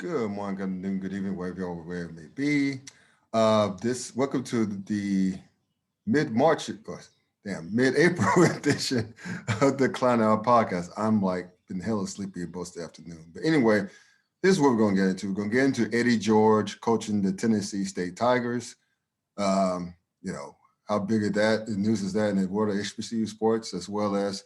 Good morning, good afternoon, good evening, wherever it may be. Welcome to the mid-March, mid-April edition of the Klown podcast. I'm like been hella sleepy most of the afternoon. But anyway, this is what we're gonna get into. We're gonna get into Eddie George coaching the Tennessee State Tigers. You know, how big of that the news is that in the world of HBCU sports, as well as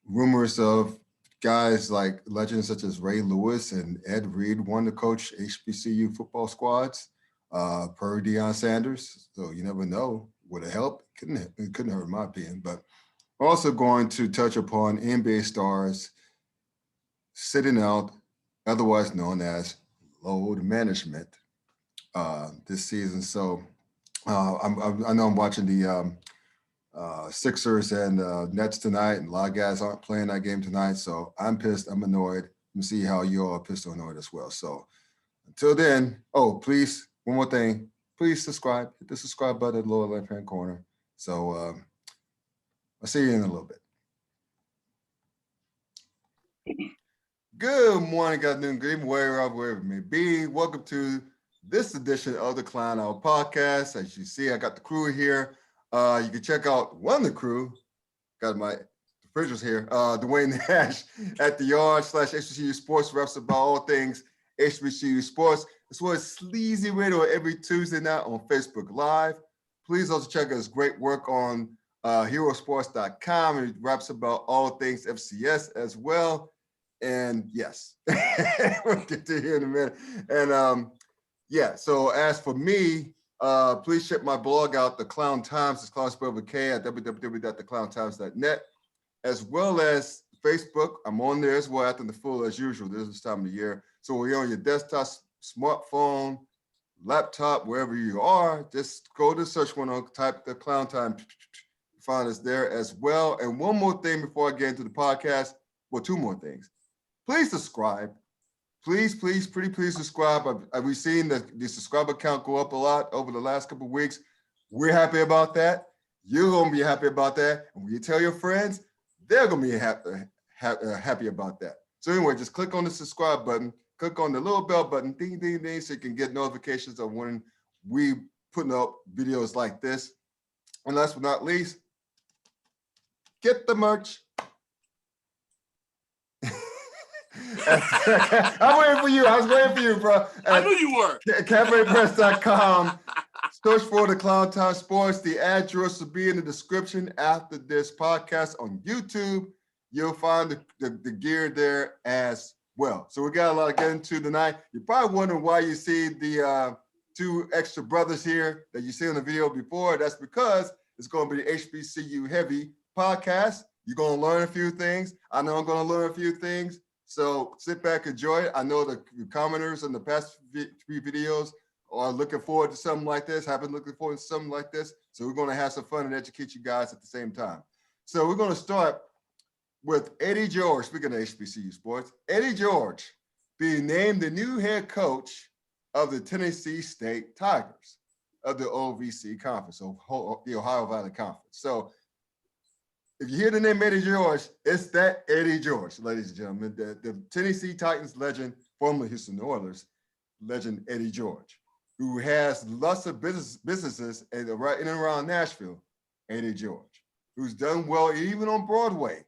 rumors of guys like legends such as Ray Lewis and Ed Reed want to coach HBCU football squads, per Deion Sanders. So you never know. Would it help? It couldn't hurt in my opinion. But we're also going to touch upon NBA stars sitting out, otherwise known as load management, this season. So I know I'm watching the Sixers and Nets tonight, and a lot of guys aren't playing that game tonight. So I'm pissed. I'm annoyed. Let me see how you all are pissed or annoyed as well. So until then, please, one more thing. Please subscribe. Hit the subscribe button in the lower left-hand corner. So I'll see you in a little bit. Good morning, good afternoon, good evening, wherever it may be. Welcome to this edition of the Klown Hour podcast. As you see, I got the crew here. You can check out one of the crew. Got my officials here. Dwayne Nash at the Yard / HBCU Sports reps about all things HBCU sports, as well as Sleazy Radio every Tuesday night on Facebook Live. Please also check out his great work on herosports.com, and he raps about all things FCS as well. And yes, we'll get to here in a minute. And so as for me, please check my blog out, The Klown Times. It's Klown spelled with K at www.theklowntimes.net, as well as Facebook. I'm on there as well, acting the fool as usual. This is time of the year. So when you're on your desktop, smartphone, laptop, wherever you are, just go to the search window, type The Klown Time, find us there as well. And one more thing before I get into the podcast, well, two more things. Please subscribe. Please subscribe. We've seen the subscriber count go up a lot over the last couple of weeks. We're happy about that. You're going to be happy about that. And when you tell your friends, they're going to be happy about that. So anyway, just click on the subscribe button. Click on the little bell button, ding, ding, ding, so you can get notifications of when we putting up videos like this. And last but not least, get the merch. I'm waiting for you. I was waiting for you, bro. I knew you were. CafePress.com. Search for the Klown Time Sports. The address will be in the description after this podcast on YouTube. You'll find the gear there as well. So we got a lot to get into tonight. You're probably wondering why you see the two extra brothers here that you see on the video before. That's because it's going to be the HBCU heavy podcast. You're going to learn a few things. I know I'm going to learn a few things. So sit back, enjoy it. I know the commenters in the past few videos are looking forward to something like this, have been looking forward to something like this. So we're going to have some fun and educate you guys at the same time. So we're going to start with Eddie George, speaking of HBCU sports. Eddie George being named the new head coach of the Tennessee State Tigers of the OVC Conference, so the Ohio Valley Conference. So if you hear the name Eddie George, it's that Eddie George, ladies and gentlemen, the Tennessee Titans legend, formerly Houston Oilers legend, Eddie George, who has lots of businesses in and around Nashville, Eddie George, who's done well even on Broadway,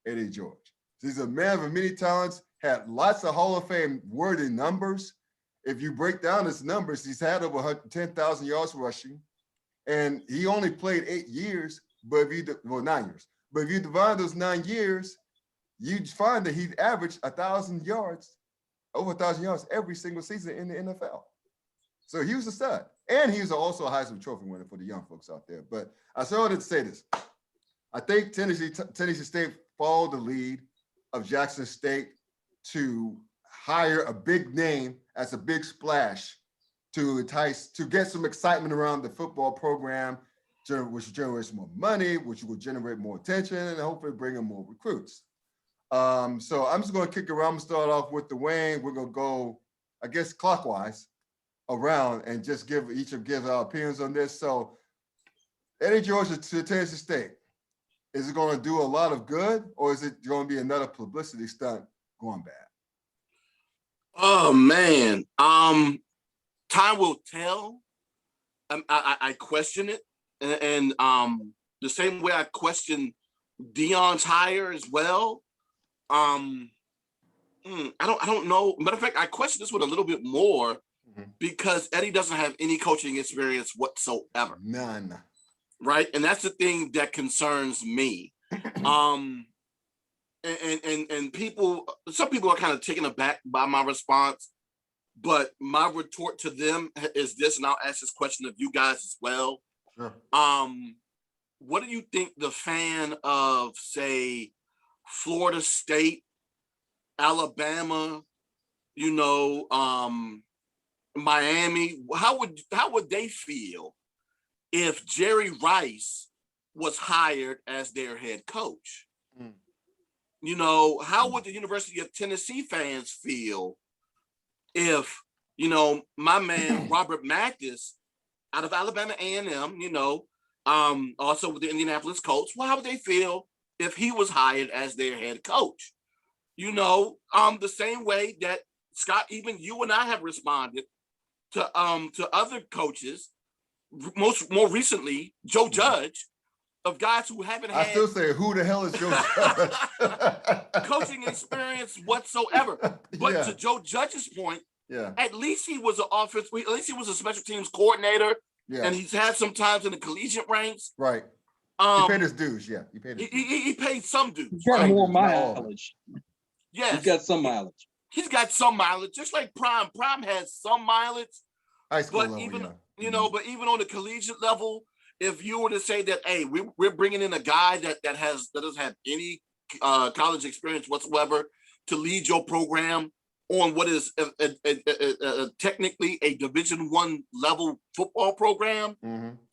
Eddie George. He's a man of many talents, had lots of Hall of Fame worthy numbers. If you break down his numbers, he's had over 10,000 yards rushing, and he only played 8 years, but 9 years. But if you divide those 9 years, you find that he averaged 1,000 yards, over 1,000 yards every single season in the NFL. So he was a stud. And he was also a Heisman Trophy winner for the young folks out there. But I started to say this. I think Tennessee State followed the lead of Jackson State to hire a big name as a big splash to get some excitement around the football program, which generates more money, which will generate more attention, and hopefully bring in more recruits. So I'm just going to kick around. I'm going to start off with Dwayne. We're going to go, I guess, clockwise around and just give our opinions on this. So Eddie George to Tennessee State, is it going to do a lot of good, or is it going to be another publicity stunt going bad? Oh man, time will tell. I question it, and the same way I question Deion's hire as well. I don't know. Matter of fact, I question this one a little bit more because Eddie doesn't have any coaching experience whatsoever. None. Right, and that's the thing that concerns me. And people, some people are kind of taken aback by my response, but my retort to them is this, and I'll ask this question of you guys as well. Sure. What do you think the fan of, say, Florida State, Alabama, Miami, how would they feel if Jerry Rice was hired as their head coach? How would the University of Tennessee fans feel if, my man Robert Mathis out of Alabama A&M, also with the Indianapolis Colts, well, how would they feel if he was hired as their head coach? The same way that, Scott, even you and I have responded to other coaches, more recently, Joe Judge, of guys who haven't had. I still say, who the hell is Joe Judge? Coaching experience whatsoever. But to Joe Judge's point, at least he was an offense. At least he was a special teams coordinator, and he's had some times in the collegiate ranks. Right. He paid his dues. Yeah, he paid some dues. He's got more mileage. Yes, he's got some mileage. He's got some mileage, just like Prime. Prime has some mileage. High school but level, even but even on the collegiate level, if you were to say that, hey, we're bringing in a guy that doesn't have any college experience whatsoever to lead your program on what is technically a Division I level football program,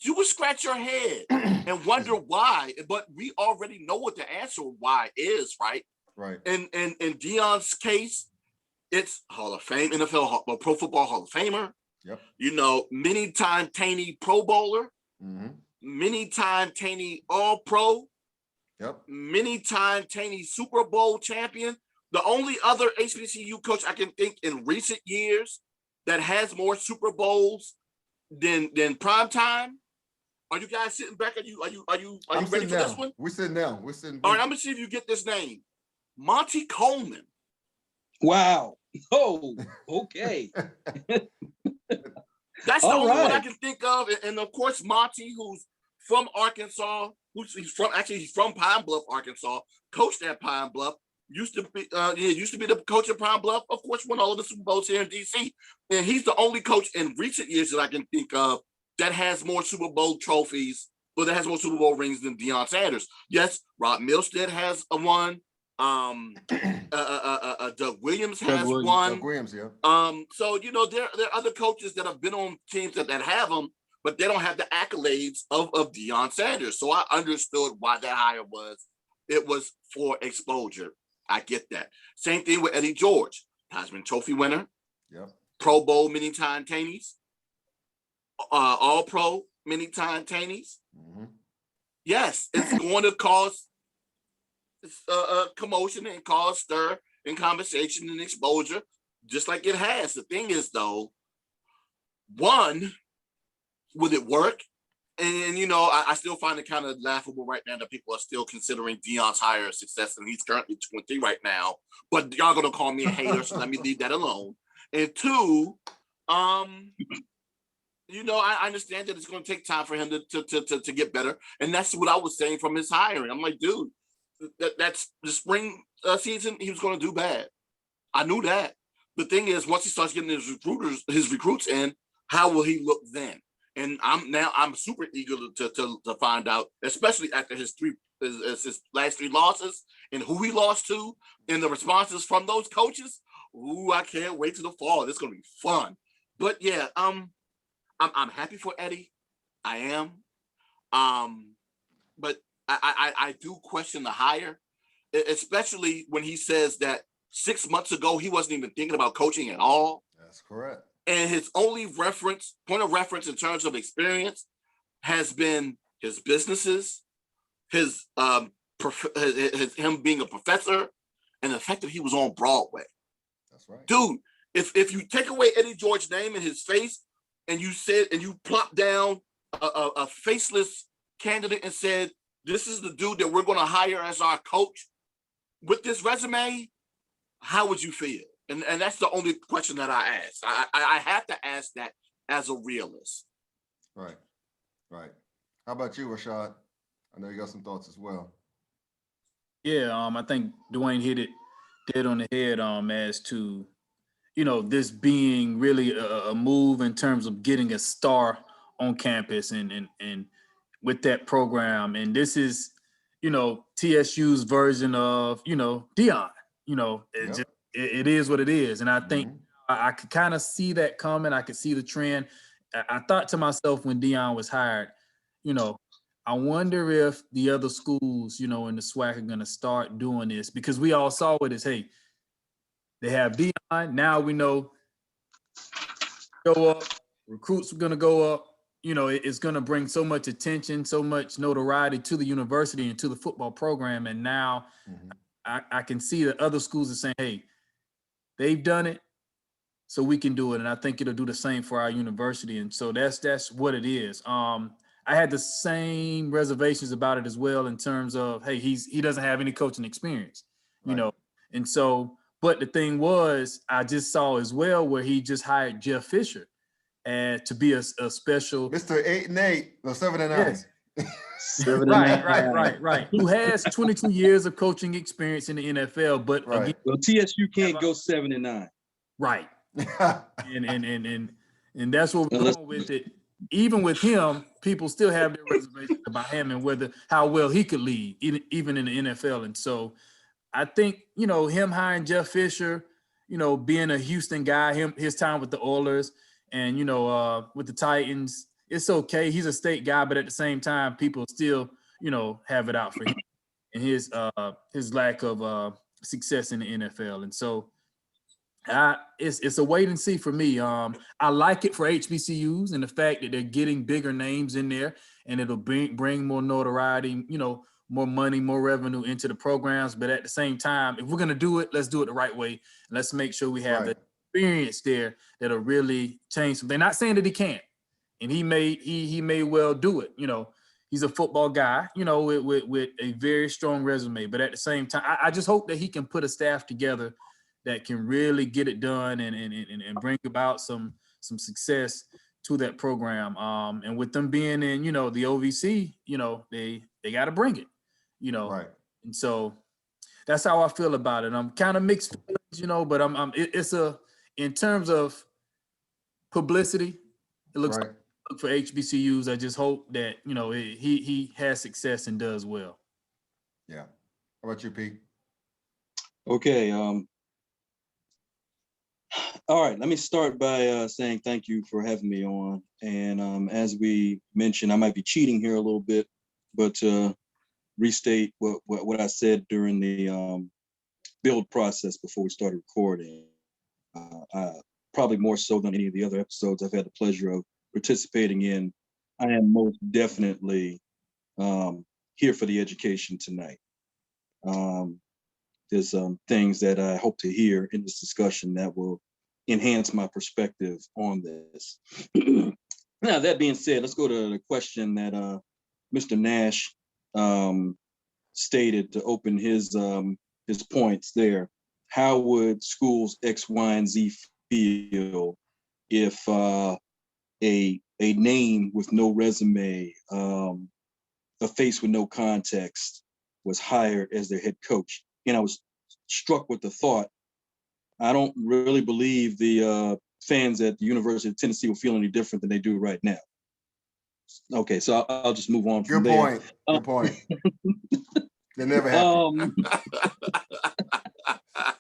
you would scratch your head and wonder why. But we already know what the answer why is, right? Right. In Deion's case, it's Hall of Fame, NFL Pro Football Hall of Famer. Yep. Many-time Taney Pro Bowler. Many-time Taney All-Pro. Yep. Many-time Taney Super Bowl champion. The only other HBCU coach I can think in recent years that has more Super Bowls than Prime Time. Are you guys sitting back? Are you ready for this one? We're sitting down. All right, I'm gonna see if you get this name. Monty Coleman. Wow. Oh, okay. That's the only one I can think of. And of course, Monty, who's from Arkansas, he's from Pine Bluff, Arkansas, coached at Pine Bluff, used to be the coach at Pine Bluff, of course, won all of the Super Bowls here in DC. And he's the only coach in recent years that I can think of that has more Super Bowl trophies, or that has more Super Bowl rings than Deion Sanders. Yes, Rob Milstead has a one. Doug Williams has one. Doug Williams, yeah. So there are other coaches that have been on teams that have them, but they don't have the accolades of Deion Sanders. So I understood why that hire was. It was for exposure. I get that. Same thing with EddieGeorge, Heisman Trophy winner. Yeah. Pro Bowl many-time Taneys. All Pro many-time Taneys. Yes, it's going to cause commotion and cause stir and conversation and exposure, just like it has. The thing is, though, one, would it work? And I still find it kind of laughable right now that people are still considering Deion's hire a success, and he's currently 20 right now. But y'all gonna call me a hater, so let me leave that alone. And two, I understand that it's gonna take time for him to get better, and that's what I was saying from his hiring. I'm like, dude, that's the spring season, he was going to do bad. I knew that. The thing is, once he starts getting his recruits in, how will he look then? And I'm super eager to find out, especially after his last three losses and who he lost to and the responses from those coaches. Ooh, I can't wait till the fall. It's going to be fun. But yeah, I'm happy for Eddie. I am. But I do question the hire, especially when he says that 6 months ago, he wasn't even thinking about coaching at all. That's correct. And his only point of reference in terms of experience has been his businesses, his him being a professor, and the fact that he was on Broadway. That's right. Dude, if you take away EddieGeorge's name and his face, and you plop down a faceless candidate and said, this is the dude that we're going to hire as our coach with this resume, how would you feel? And that's the only question that I asked. I have to ask that as a realist. Right. How about you, Rashad? I know you got some thoughts as well. Yeah, I think Dwayne hit it dead on the head as to, this being really a move in terms of getting a star on campus and with that program. And this is, TSU's version of, Dion. It is what it is. And I think I could kind of see that coming. I could see the trend. I thought to myself when Dion was hired, I wonder if the other schools, in the SWAC are going to start doing this, because we all saw it as, hey, they have Dion. Now we know go up, recruits are going to go up. It's going to bring so much attention, so much notoriety to the university and to the football program. And now I can see that other schools are saying, hey, they've done it, so we can do it. And I think it'll do the same for our university. And so that's what it is. I had the same reservations about it as well in terms of, hey, he doesn't have any coaching experience, And so, but the thing was, I just saw as well where he just hired Jeff Fisher to be a special Mr. 8-8, no 7-9. Yes. 7-9. Right. Who has 22 years of coaching experience in the NFL, but Right. again, Well, TSU can't go 7-9. right. and that's what we're going with it. Even with him, people still have their reservations about him and how well he could lead, even in the NFL. And so I think, him hiring Jeff Fisher, being a Houston guy, his time with the Oilers and, with the Titans, it's okay. He's a state guy, but at the same time, people still, have it out for him and his lack of success in the NFL. And so it's a wait and see for me. I like it for HBCUs and the fact that they're getting bigger names in there, and it'll bring more notoriety, more money, more revenue into the programs. But at the same time, if we're gonna do it, let's do it the right way. Let's make sure we have the experience there that'll really change something. Not saying that he can't, and he may well do it. He's a football guy, with a very strong resume. But at the same time, I just hope that he can put a staff together that can really get it done and bring about some success to that program. And with them being in, the OVC, they got to bring it, Right. And so that's how I feel about it. I'm kind of mixed feelings, but it's in terms of publicity, it looks Right. like for HBCUs. I just hope that, he has success and does well. Yeah. How about you, Pete? Okay. All right, let me start by saying thank you for having me on. And as we mentioned, I might be cheating here a little bit, but to restate what I said during the build process before we started recording, probably more so than any of the other episodes I've had the pleasure of participating in, I am most definitely here for the education tonight. There's things that I hope to hear in this discussion that will enhance my perspective on this. Now, that being said, let's go to the question that Mr. Nash stated to open his points there. How would schools X, Y, and Z feel if a name with no resume, a face with no context, was hired as their head coach? And I was struck with the thought, I don't really believe the fans at the University of Tennessee will feel any different than they do right now. Okay, so I'll just move on from there. Good point. They never happen.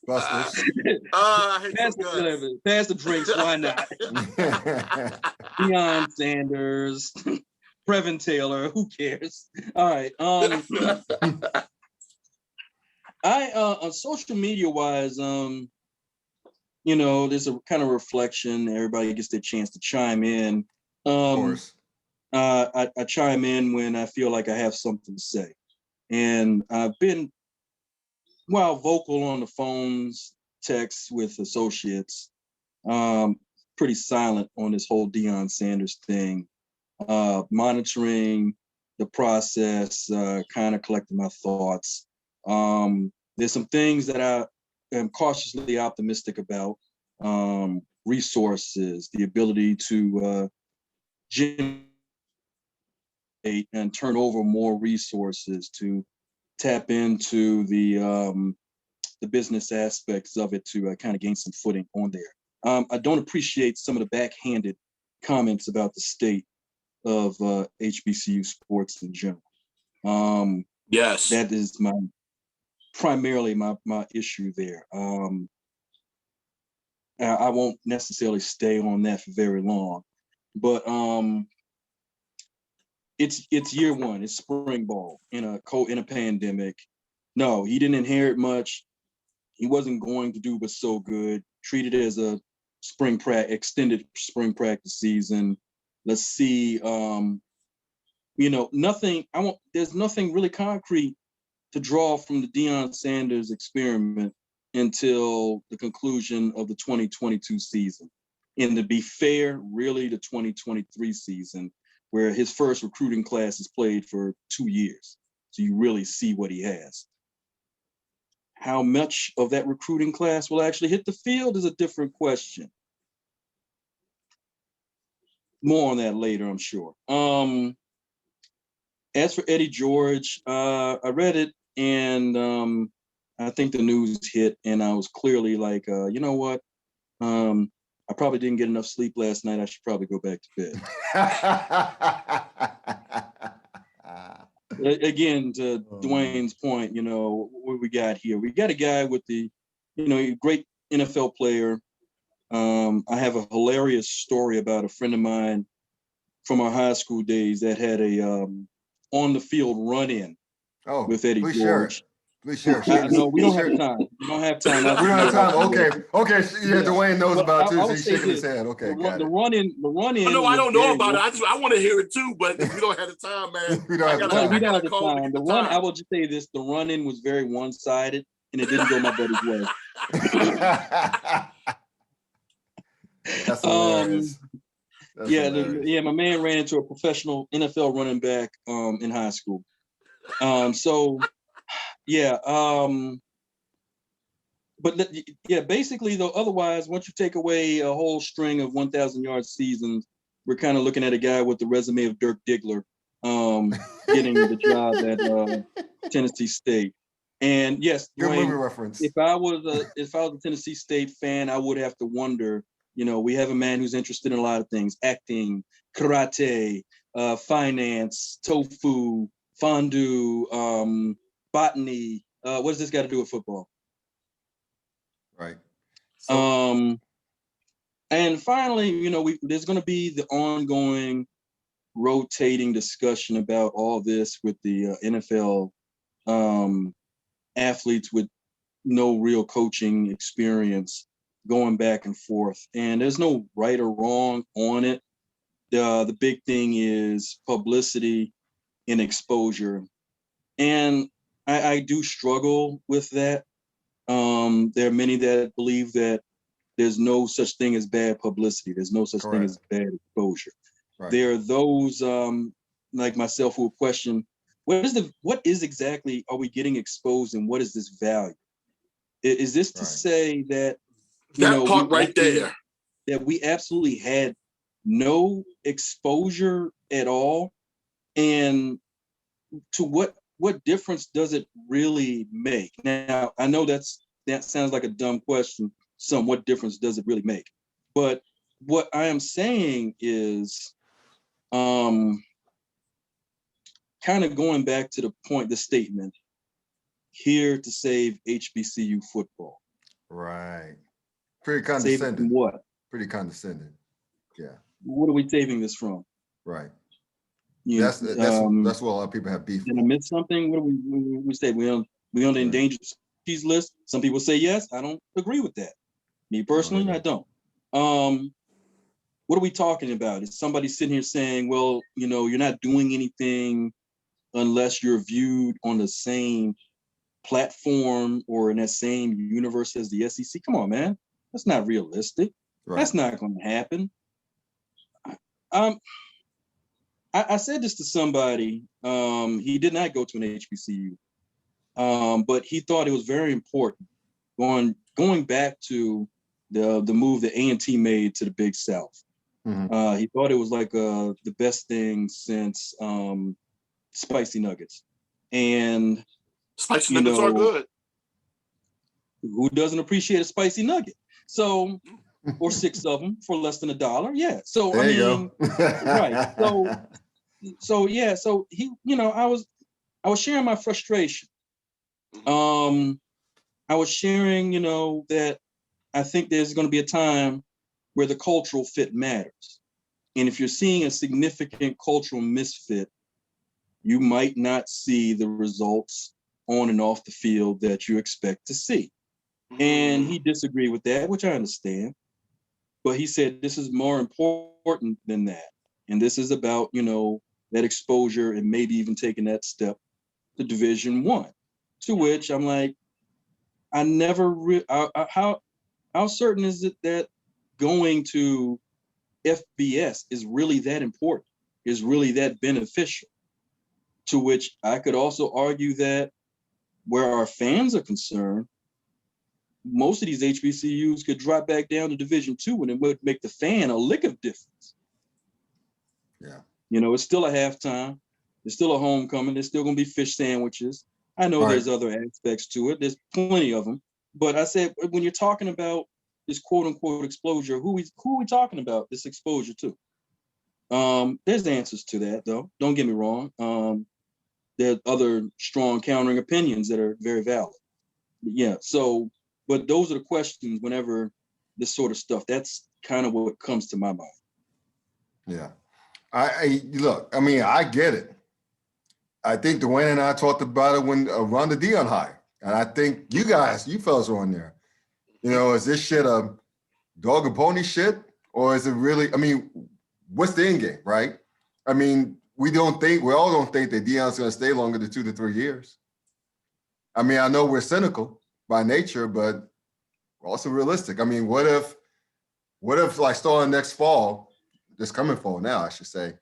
Busters. Pass the drinks, why not? Deion Sanders, Previn Taylor, who cares? All right. On social media wise, there's a kind of reflection. Everybody gets their chance to chime in. Of course. I chime in when I feel like I have something to say. And I've been, while vocal on the phones, texts with associates, pretty silent on this whole Deion Sanders thing. Monitoring the process, kind of collecting my thoughts. There's some things that I am cautiously optimistic about. Resources, the ability to generate and turn over more resources, to tap into the business aspects of it, to kind of gain some footing on there. I don't appreciate some of the backhanded comments about the state of HBCU sports in general. Yes, that is primarily my issue there. I won't necessarily stay on that for very long, but it's year one. It's spring ball in a pandemic. No, he didn't inherit much. He wasn't going to do but so good. Treated it as a extended spring practice season. Let's see. Nothing. There's nothing really concrete to draw from the Deion Sanders experiment until the conclusion of the 2022 season. And to be fair, really the 2023 season, where his first recruiting class is played for 2 years. So you really see what he has. How much of that recruiting class will actually hit the field is a different question. More on that later, I'm sure. As for EddieGeorge, I read it, and I think the news hit, and I was clearly like, you know what? I probably didn't get enough sleep last night. I should probably go back to bed. Again, to Dwayne's point, what we got here? We got a guy with the, great NFL player. I have a hilarious story about a friend of mine from our high school days that had a on the field run-in with EddieGeorge. Please share. No, we don't have time. We don't have time. We don't have time. Okay. Yeah, Dwayne knows about it too, so he's shaking his head. Okay, got it. The run-in. No, I don't know about it. I want to hear it too, but we don't have the time, man. We don't have the time. I will just say this: the run-in was very one-sided, and it didn't go my buddy's way. That's hilarious. My man ran into a professional NFL running back in high school. Basically though, otherwise, once you take away a whole string of 1,000-yard seasons, we're kind of looking at a guy with the resume of Dirk Diggler, getting the job at Tennessee State. And yes, good Dwayne, movie reference. If I was a Tennessee State fan, I would have to wonder. We have a man who's interested in a lot of things: acting, karate, finance, tofu, fondue, botany. What does this got to do with football? Right. And finally, there's going to be the ongoing rotating discussion about all this with the NFL athletes with no real coaching experience going back and forth. And there's no right or wrong on it. The big thing is publicity and exposure. And I do struggle with that. There are many that believe that there's no such thing as bad publicity. There's no such thing as bad exposure. Right. There are those like myself who will question, what is exactly are we getting exposed, and what is this value? Is this to say that part right there, that we absolutely had no exposure at all? And to what difference does it really make? Now, I know that sounds like a dumb question. What difference does it really make? But what I am saying is kind of going back to the statement, here to save HBCU football. Right. Pretty condescending. Saving what? Pretty condescending. Yeah. What are we saving this from? Right. That's what a lot of people have beef. Did I miss something? What do we say? We on the endangered species list? Some people say yes. I don't agree with that. Me personally, I don't. What are we talking about? Is somebody sitting here saying, well, you're not doing anything unless you're viewed on the same platform or in that same universe as the SEC? Come on, man. That's not realistic. Right. That's not going to happen. I said this to somebody. He did not go to an HBCU, but he thought it was very important going back to the move that A&T made to the Big South. Mhm. He thought it was like the best thing since spicy nuggets. And Spicy you nuggets are know, good. who doesn't appreciate a spicy nugget? So, or 6 of them for less than $1. Yeah. So There I you mean, go. right. So yeah. So he, I was sharing my frustration. I was sharing, that I think there's going to be a time where the cultural fit matters. And if you're seeing a significant cultural misfit, you might not see the results on and off the field that you expect to see. And he disagreed with that, which I understand. But he said this is more important than that. And this is about, that exposure and maybe even taking that step to Division I. To which I'm like, I never how certain is it that going to FBS is really that important, is really that beneficial? To which I could also argue that where our fans are concerned, most of these HBCUs could drop back down to Division II and it would make the fan a lick of difference. Yeah. It's still a halftime. It's still a homecoming. There's still going to be fish sandwiches. I know there's other aspects to it. There's plenty of them. But I said, when you're talking about this quote unquote exposure, who are we talking about this exposure to? There's answers to that, though. Don't get me wrong. There are other strong countering opinions that are very valid. Yeah. So, but those are the questions whenever this sort of stuff, that's kind of what comes to my mind. Yeah. I look, I mean, I get it. I think Dwayne and I talked about it when around the Dion High. And I think you fellas are on there. Is this shit a dog and pony shit? Or is it really, I mean, what's the end game, right? I mean, we all don't think that Dion's going to stay longer than 2 to 3 years. I mean, I know we're cynical by nature, but we're also realistic. I mean, what if like starting next fall, this coming fall now, I should say,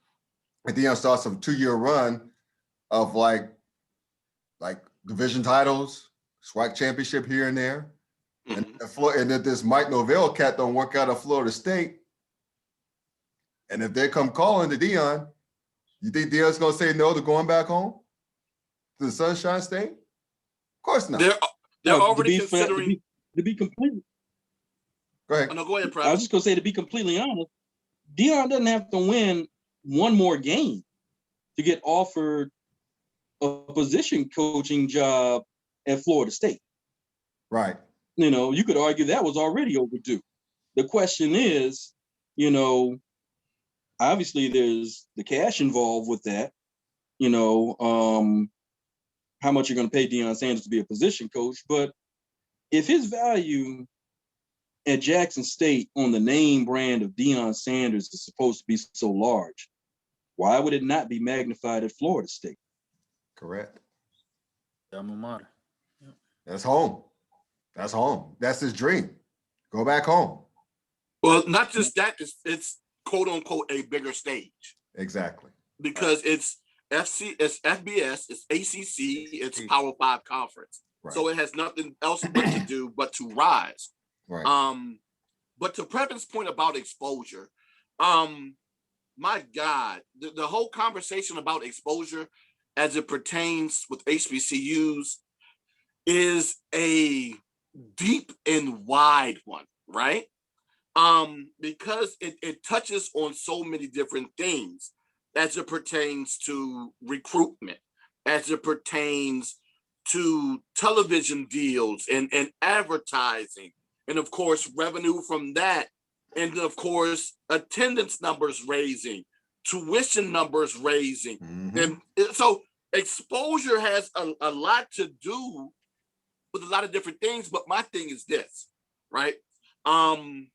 and Dion starts a 2-year run of like division titles, SWAC championship here and there, and if this Mike Norvell cat don't work out at Florida State, and if they come calling to Dion, you think Dion's gonna say no to going back home to the Sunshine State? Of course not. They're already considering. To be completely. Go ahead. Oh, no, go ahead, Prep. I was just gonna say, to be completely honest, Dion doesn't have to win one more game to get offered a position coaching job at Florida State. Right. You could argue that was already overdue. The question is, obviously there's the cash involved with that. How much you're going to pay Deion Sanders to be a position coach. But if his value at Jackson State on the name brand of Deion Sanders is supposed to be so large, why would it not be magnified at Florida State? Correct. Alma mater. Yep. That's home. That's home. That's his dream. Go back home. Well, not just that, it's quote unquote a bigger stage. Exactly. Because it's FBS, it's ACC, it's Power 5 conference. Right. So it has nothing else but to do but to rise. Right. But to Previn's point about exposure, my God, the whole conversation about exposure as it pertains with HBCUs is a deep and wide one, right? Because it touches on so many different things as it pertains to recruitment, as it pertains to television deals and advertising, and of course, revenue from that, and of course, attendance numbers raising, tuition numbers raising. And so exposure has a lot to do with a lot of different things, but my thing is this, right? To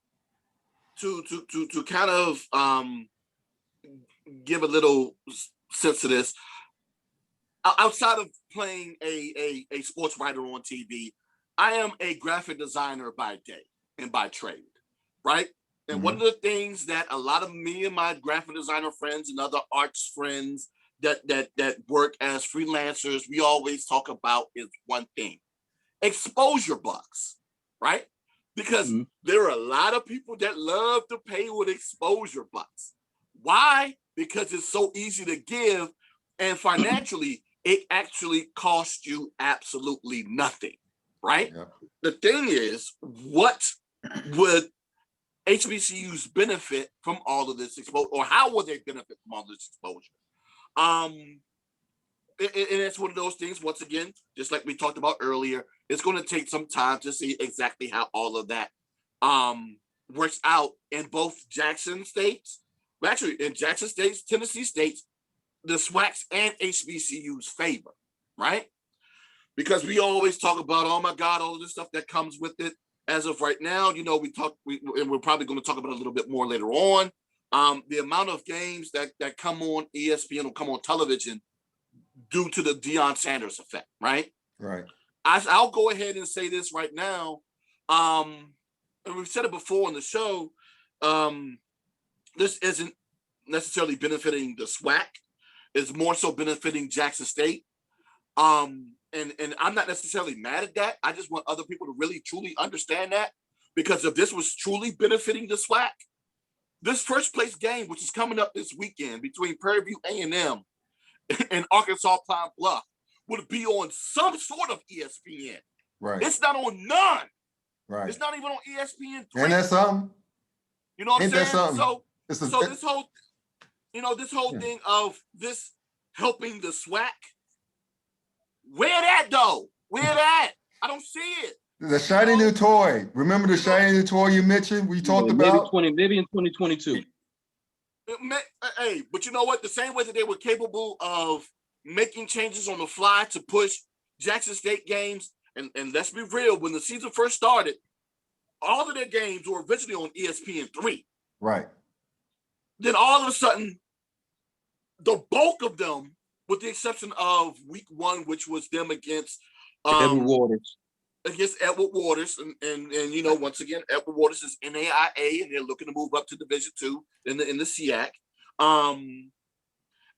kind of give a little sense to this, outside of playing a sports writer on TV, I am a graphic designer by day and by trade, right? And one of the things that a lot of me and my graphic designer friends and other arts friends that work as freelancers, we always talk about is one thing: exposure bucks, right? Because there are a lot of people that love to pay with exposure bucks. Why? Because it's so easy to give, and financially, it actually costs you absolutely nothing, right? Yep. The thing is, what would HBCUs benefit from all of this exposure, or how will they benefit from all this exposure? And it's one of those things, once again, just like we talked about earlier, it's going to take some time to see exactly how all of that works out in both Jackson states. Well, actually, in Jackson states, Tennessee states, the SWACs and HBCUs favor, right? Because we always talk about, oh my God, all of this stuff that comes with it. As of right now, and we're probably going to talk about it a little bit more later on. The amount of games that come on ESPN or come on television due to the Deion Sanders effect, right? Right. I'll go ahead and say this right now. And we've said it before on the show. This isn't necessarily benefiting the SWAC. It's more so benefiting Jackson State. And I'm not necessarily mad at that. I just want other people to really truly understand that, because if this was truly benefiting the SWAC, this first place game, which is coming up this weekend between Prairie View A&M and Arkansas Pine Bluff, would be on some sort of ESPN. Right. It's not on none. Right. It's not even on ESPN 3. And that's something. You know what I'm Ain't that saying? something? So this whole thing of this helping the SWAC, where that though? Where that? I don't see it. The shiny new toy. Remember the shiny new toy you mentioned? We talked about? Maybe in 2022. Hey, but you know what? The same way that they were capable of making changes on the fly to push Jackson State games, and let's be real, when the season first started, all of their games were originally on ESPN 3. Right. Then all of a sudden, the bulk of them, with the exception of week 1, which was them against Edward Waters. Against Edward Waters, and once again, Edward Waters is NAIA, and they're looking to move up to Division II in the SWAC. And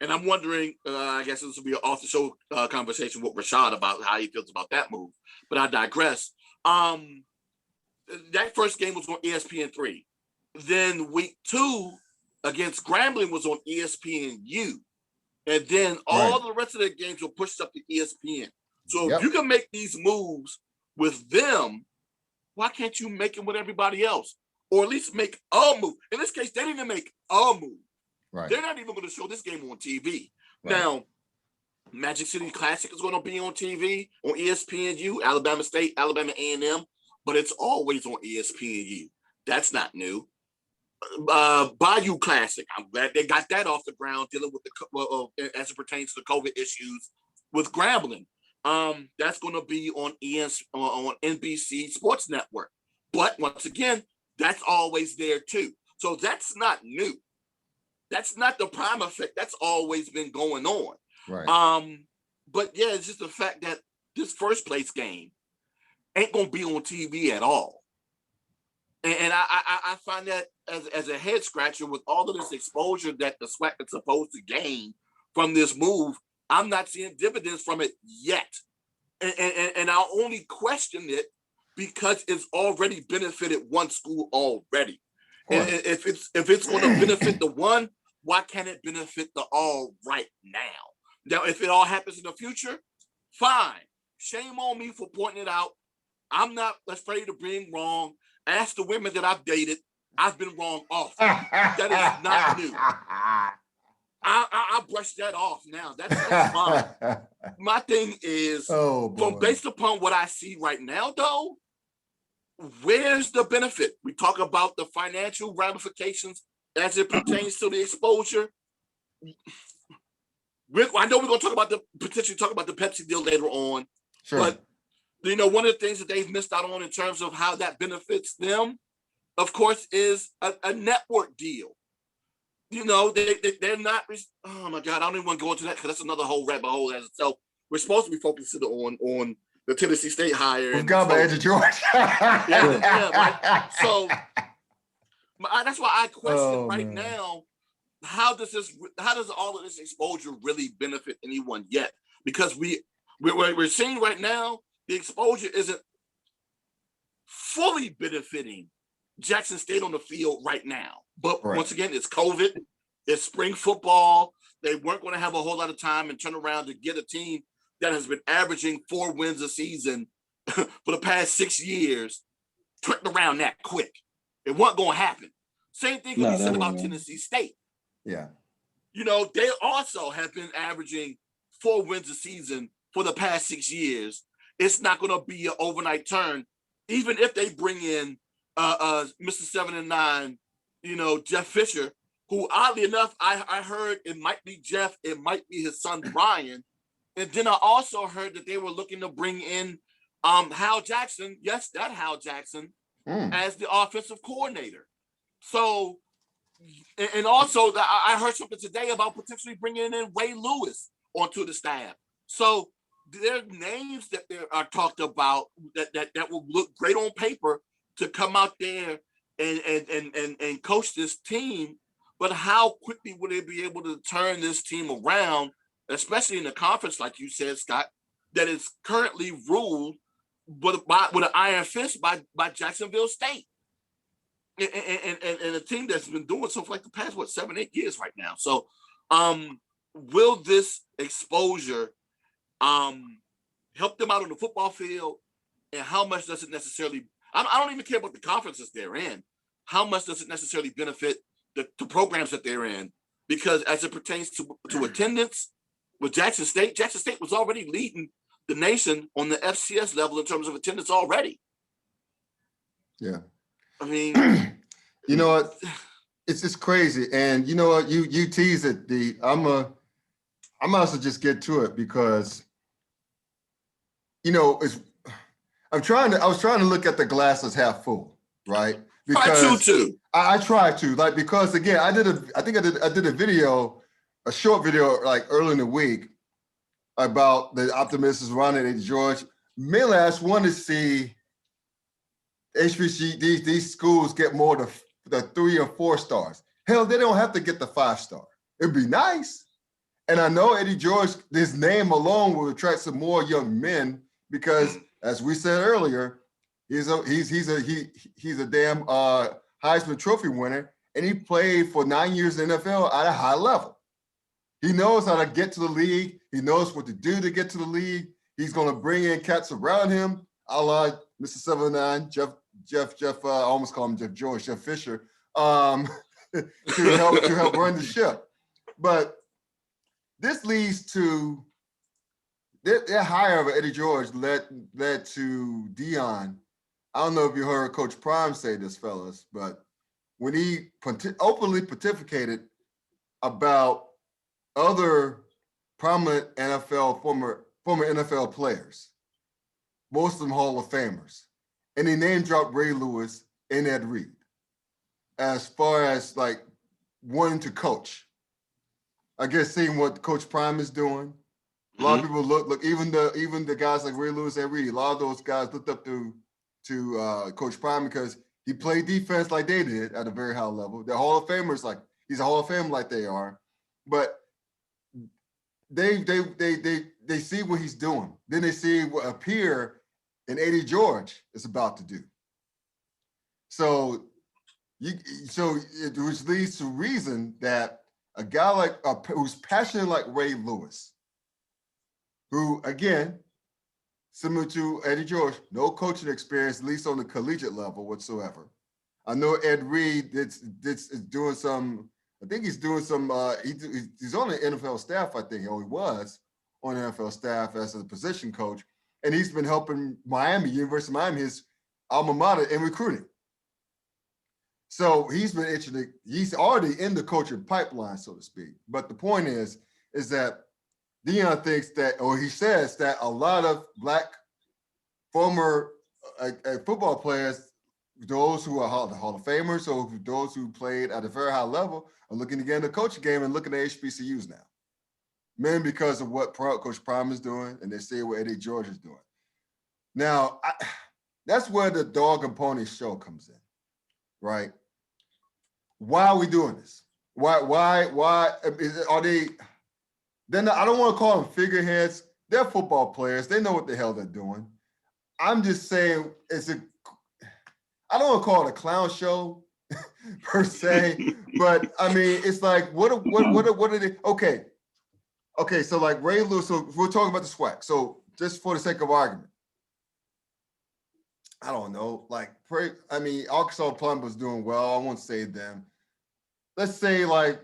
I'm wondering, I guess this will be an off-the-show conversation with Rashad about how he feels about that move, but I digress. That first game was on ESPN 3. Then week 2 against Grambling was on ESPNU. And then all the rest of the games were pushed up to ESPN. So if you can make these moves with them, why can't you make them with everybody else? Or at least make a move. In this case, they didn't even make a move. Right. They're not even going to show this game on TV. Right. Now, Magic City Classic is going to be on TV, on ESPNU, Alabama State, Alabama A&M, but it's always on ESPNU. That's not new. Bayou Classic, I'm glad they got that off the ground, dealing with the as it pertains to COVID issues with Grambling. That's going to be on on NBC Sports Network. But once again, that's always there too. So that's not new. That's not the prime effect. That's always been going on. Right. But yeah, it's just the fact that this first place game ain't gonna be on TV at all. And I find that as a head scratcher with all of this exposure that the SWAC is supposed to gain from this move. I'm not seeing dividends from it yet. And I'll only question it because it's already benefited one school already. And if it's going to benefit the one, why can't it benefit the all right now? Now, if it all happens in the future, fine. Shame on me for pointing it out. I'm not afraid of being wrong. Ask the women that I've dated. I've been wrong often. That is not new. I brush that off now. That's fine. My thing is, based upon what I see right now, though, where's the benefit? We talk about the financial ramifications as it pertains to the exposure. I know we're going to potentially talk about the Pepsi deal later on, but one of the things that they've missed out on in terms of how that benefits them, of course, is a network deal. They're not. Oh my God, I don't even want to go into that because that's another whole rabbit hole as itself. We're supposed to be focusing on the Tennessee State hire. We've got my EddieGeorge. Right? So That's why I question right man. now, how does all of this exposure really benefit anyone yet? Because we're seeing right now, the exposure isn't fully benefiting Jackson State on the field right now. But Right. once again, it's COVID, it's spring football. They weren't going to have a whole lot of time and turn around to get a team that has been averaging 4 wins a season for the past 6 years turned around that quick. It wasn't going to happen. Same thing can No, be that said about wasn't. Tennessee State. Yeah. You know, they also have been averaging 4 wins a season for the past 6 years. It's not going to be an overnight turn, even if they bring in Mr. 7 and 9, you know, Jeff Fisher, who oddly enough, I heard it might be Jeff, it might be his son Brian, and then I also heard that they were looking to bring in Hal Jackson, yes, that Hal Jackson, as the offensive coordinator. So, and also I heard something today about potentially bringing in Ray Lewis onto the staff. So there are names that are talked about that will look great on paper to come out there and coach this team. But how quickly will they be able to turn this team around, especially in the conference, like you said, Scott, that is currently ruled with an iron fist by Jacksonville State, and a team that's been doing so for like the past 7-8 years right now. So, will this exposure help them out on the football field, and how much does it necessarily? I don't even care about the conferences they're in. How much does it necessarily benefit the programs that they're in? Because as it pertains to attendance, with Jackson State was already leading the nation on the FCS level in terms of attendance already. Yeah. I mean, you know what? It's just crazy. And you know what? You tease it. I might as well just get to it because, you know, I was trying to look at the glass as half full, right? Because I try to, like, because again, I did a video, a short video, like early in the week about the optimism running EddieGeorge. Mainly, I just want to see HBCU, these schools get more than the 3 or 4 stars. Hell, they don't have to get the 5-star. It'd be nice. And I know EddieGeorge, his name alone will attract some more young men because, as we said earlier, he's a damn Heisman Trophy winner, and he played for 9 years in the NFL at a high level. He knows how to get to the league. He knows what to do to get to the league. He's going to bring in cats around him, a la Mr. 79, Jeff, I almost call him Jeff George, Jeff Fisher, to help run the ship. But this leads to their hire of EddieGeorge led to Dion. I don't know if you heard Coach Prime say this, fellas, but when he openly pontificated about other prominent former NFL players, most of them Hall of Famers, and he name dropped Ray Lewis and Ed Reed as far as like wanting to coach. I guess seeing what Coach Prime is doing. A lot of people look even the guys like Ray Lewis and Reed. A lot of those guys looked up to Coach Prime because he played defense like they did at a very high level. The Hall of Famers, like he's a Hall of Famer like they are, but they see what he's doing. Then they see what a peer in EddieGeorge is about to do. So which leads to reason that a guy like who's passionate like Ray Lewis, who again, similar to EddieGeorge, no coaching experience, at least on the collegiate level whatsoever. I know Ed Reed is doing some. I think he's doing some. He's on the NFL staff. I think, or he was on the NFL staff as a position coach, and he's been helping University of Miami, his alma mater, in recruiting. So he's been itching. He's already in the coaching pipeline, so to speak. But the point is that Dion thinks that, or he says that a lot of Black former football players, those who are the Hall of Famers, or those who played at a very high level, are looking to get in the coaching game and looking at HBCUs now. Mainly because of what Coach Prime is doing, and they see what EddieGeorge is doing. Now, that's where the dog and pony show comes in, right? why are we doing this? Why are they? Then I don't want to call them figureheads. They're football players. They know what the hell they're doing. I'm just saying, I don't want to call it a clown show per se, but I mean, it's like, what are they? Okay. So like Ray Lewis. So we're talking about the SWAC. So just for the sake of argument, I don't know. Like, Arkansas Plum was doing well. I won't say them. Let's say like,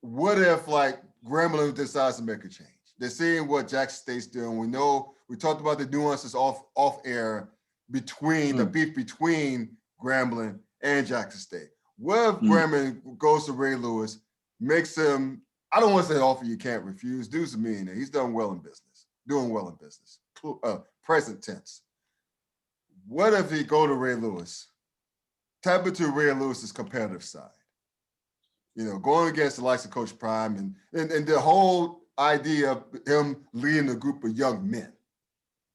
what if like Grambling decides to make a change? They're seeing what Jackson State's doing. We know we talked about the nuances off air between the beef between Grambling and Jackson State. What if Grambling goes to Ray Lewis, makes him, I don't want to say an offer you can't refuse. Dude's a millionaire. He's done well in business, doing well in business. Present tense. What if he go to Ray Lewis, tap into Ray Lewis's competitive side? You know, going against the likes of Coach Prime and the whole idea of him leading a group of young men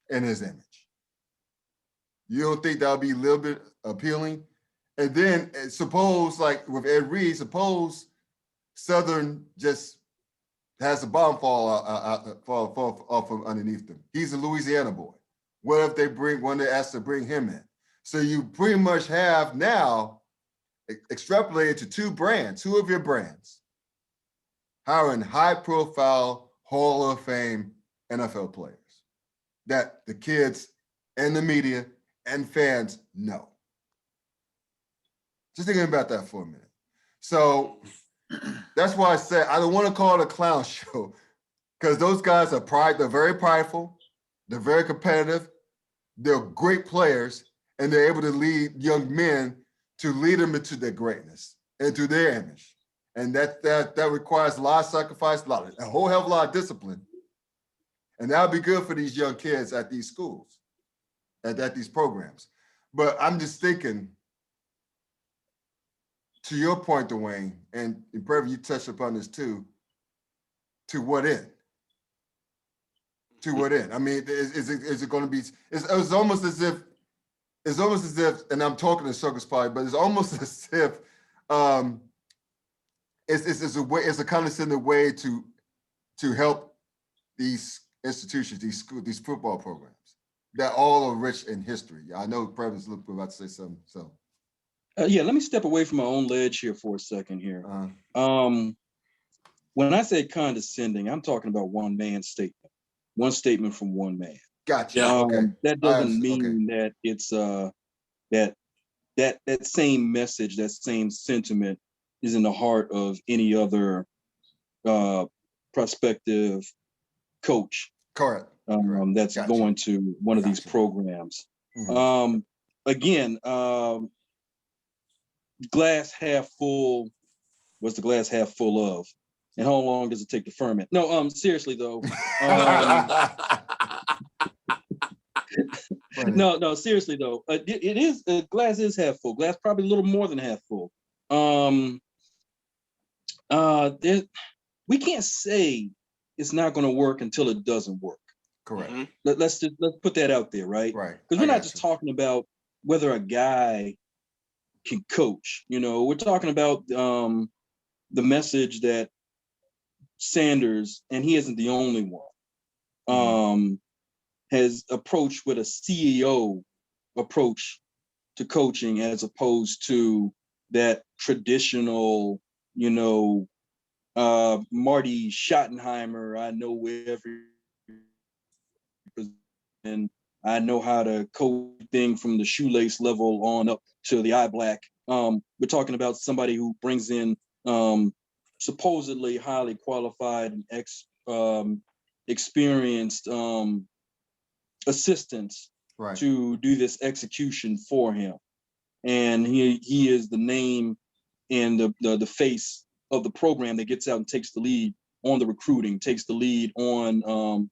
in his image. You don't think that'll be a little bit appealing? And then suppose, like with Ed Reed, suppose Southern just has a bomb fall off from underneath them. He's a Louisiana boy. What if they ask to bring him in? So you pretty much have now extrapolated to two of your brands, hiring high-profile Hall of Fame NFL players that the kids and the media and fans know. Just thinking about that for a minute. So that's why I said I don't want to call it a clown show, because those guys are they're very prideful, they're very competitive, they're great players, and they're able to lead young men to lead them into their greatness, into their image. And that requires a lot of sacrifice, a whole hell of a lot of discipline. And that'll be good for these young kids at these schools, at these programs. But I'm just thinking, to your point, Dwayne, and Brevin, you touched upon this too, to what end? To what end? I mean, is it going to be, it's almost as if, and I'm talking to Circus Party, but it's almost as if it's a condescending way to help these institutions, these football programs that all are rich in history. I know Previn's about to say something. So yeah, let me step away from my own ledge here for a second here. When I say condescending, I'm talking about one statement from one man. Gotcha. Okay. That doesn't mean that it's that same message, that same sentiment is in the heart of any other prospective coach. Correct. That's going to one of these programs. Mm-hmm. Again, glass half full. What's the glass half full of? And how long does it take to ferment? No, seriously though. No, seriously though. It is, glass is half full. Glass probably a little more than half full. We can't say it's not going to work until it doesn't work. Correct. Let's put that out there, right? Right. Because we're not just talking about whether a guy can coach. You know, we're talking about the message that Sanders, and he isn't the only one, has approached with a CEO approach to coaching, as opposed to that traditional, Marty Schottenheimer, I know every, and I know how to coach thing from the shoelace level on up to the eye black. We're talking about somebody who brings in supposedly highly qualified and experienced assistants to do this execution for him. And he is the name and the face of the program that gets out and takes the lead on the recruiting, takes the lead on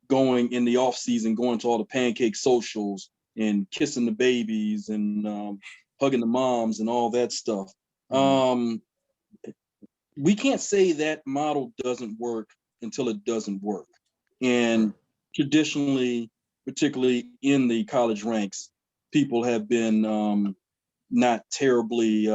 going in the off season, going to all the pancake socials and kissing the babies and hugging the moms and all that stuff. We can't say that model doesn't work until it doesn't work. And traditionally, particularly in the college ranks, people have been not terribly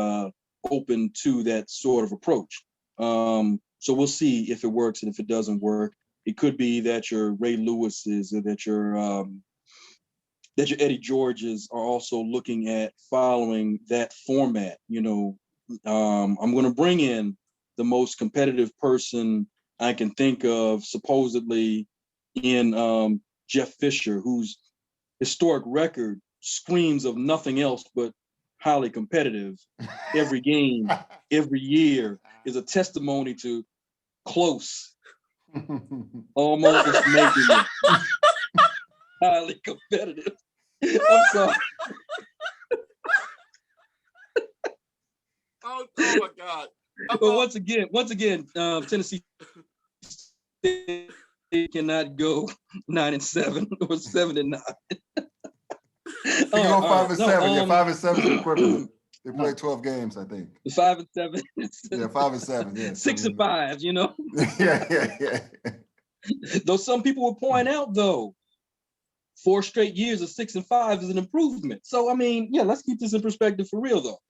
open to that sort of approach. So we'll see if it works, and if it doesn't work, it could be that your Ray Lewis's or that your Eddie Georges are also looking at following that format. You know, I'm going to bring in the most competitive person I can think of, supposedly, in Jeff Fisher, whose historic record screams of nothing else but highly competitive. Every game, every year is a testimony to close, almost making it highly competitive. I'm sorry. Oh my God. But once again, Tennessee State cannot go 9-7 or 7-9. You go 5-7. Yeah, 5-7 is equivalent. They play 12 games, I think. 5-7. Yeah, 5-7. Yeah, 6-5. You know. Yeah. Though some people will point out, though, 4 straight years of 6-5 is an improvement. So I mean, yeah, let's keep this in perspective for real, though.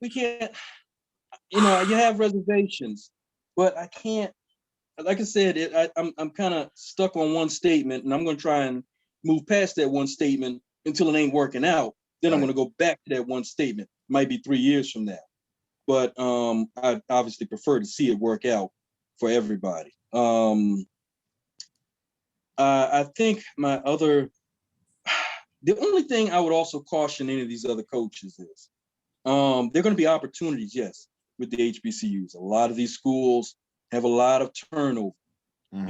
We can't. You know, you have reservations, but I can't. Like I said, I'm kind of stuck on one statement, and I'm going to try and move past that one statement until it ain't working out. Then I'm going to go back to that one statement. Might be 3 years from now, but I obviously prefer to see it work out for everybody. I think the only thing I would also caution any of these other coaches is there are going to be opportunities, yes, with the HBCUs. A lot of these schools have a lot of turnover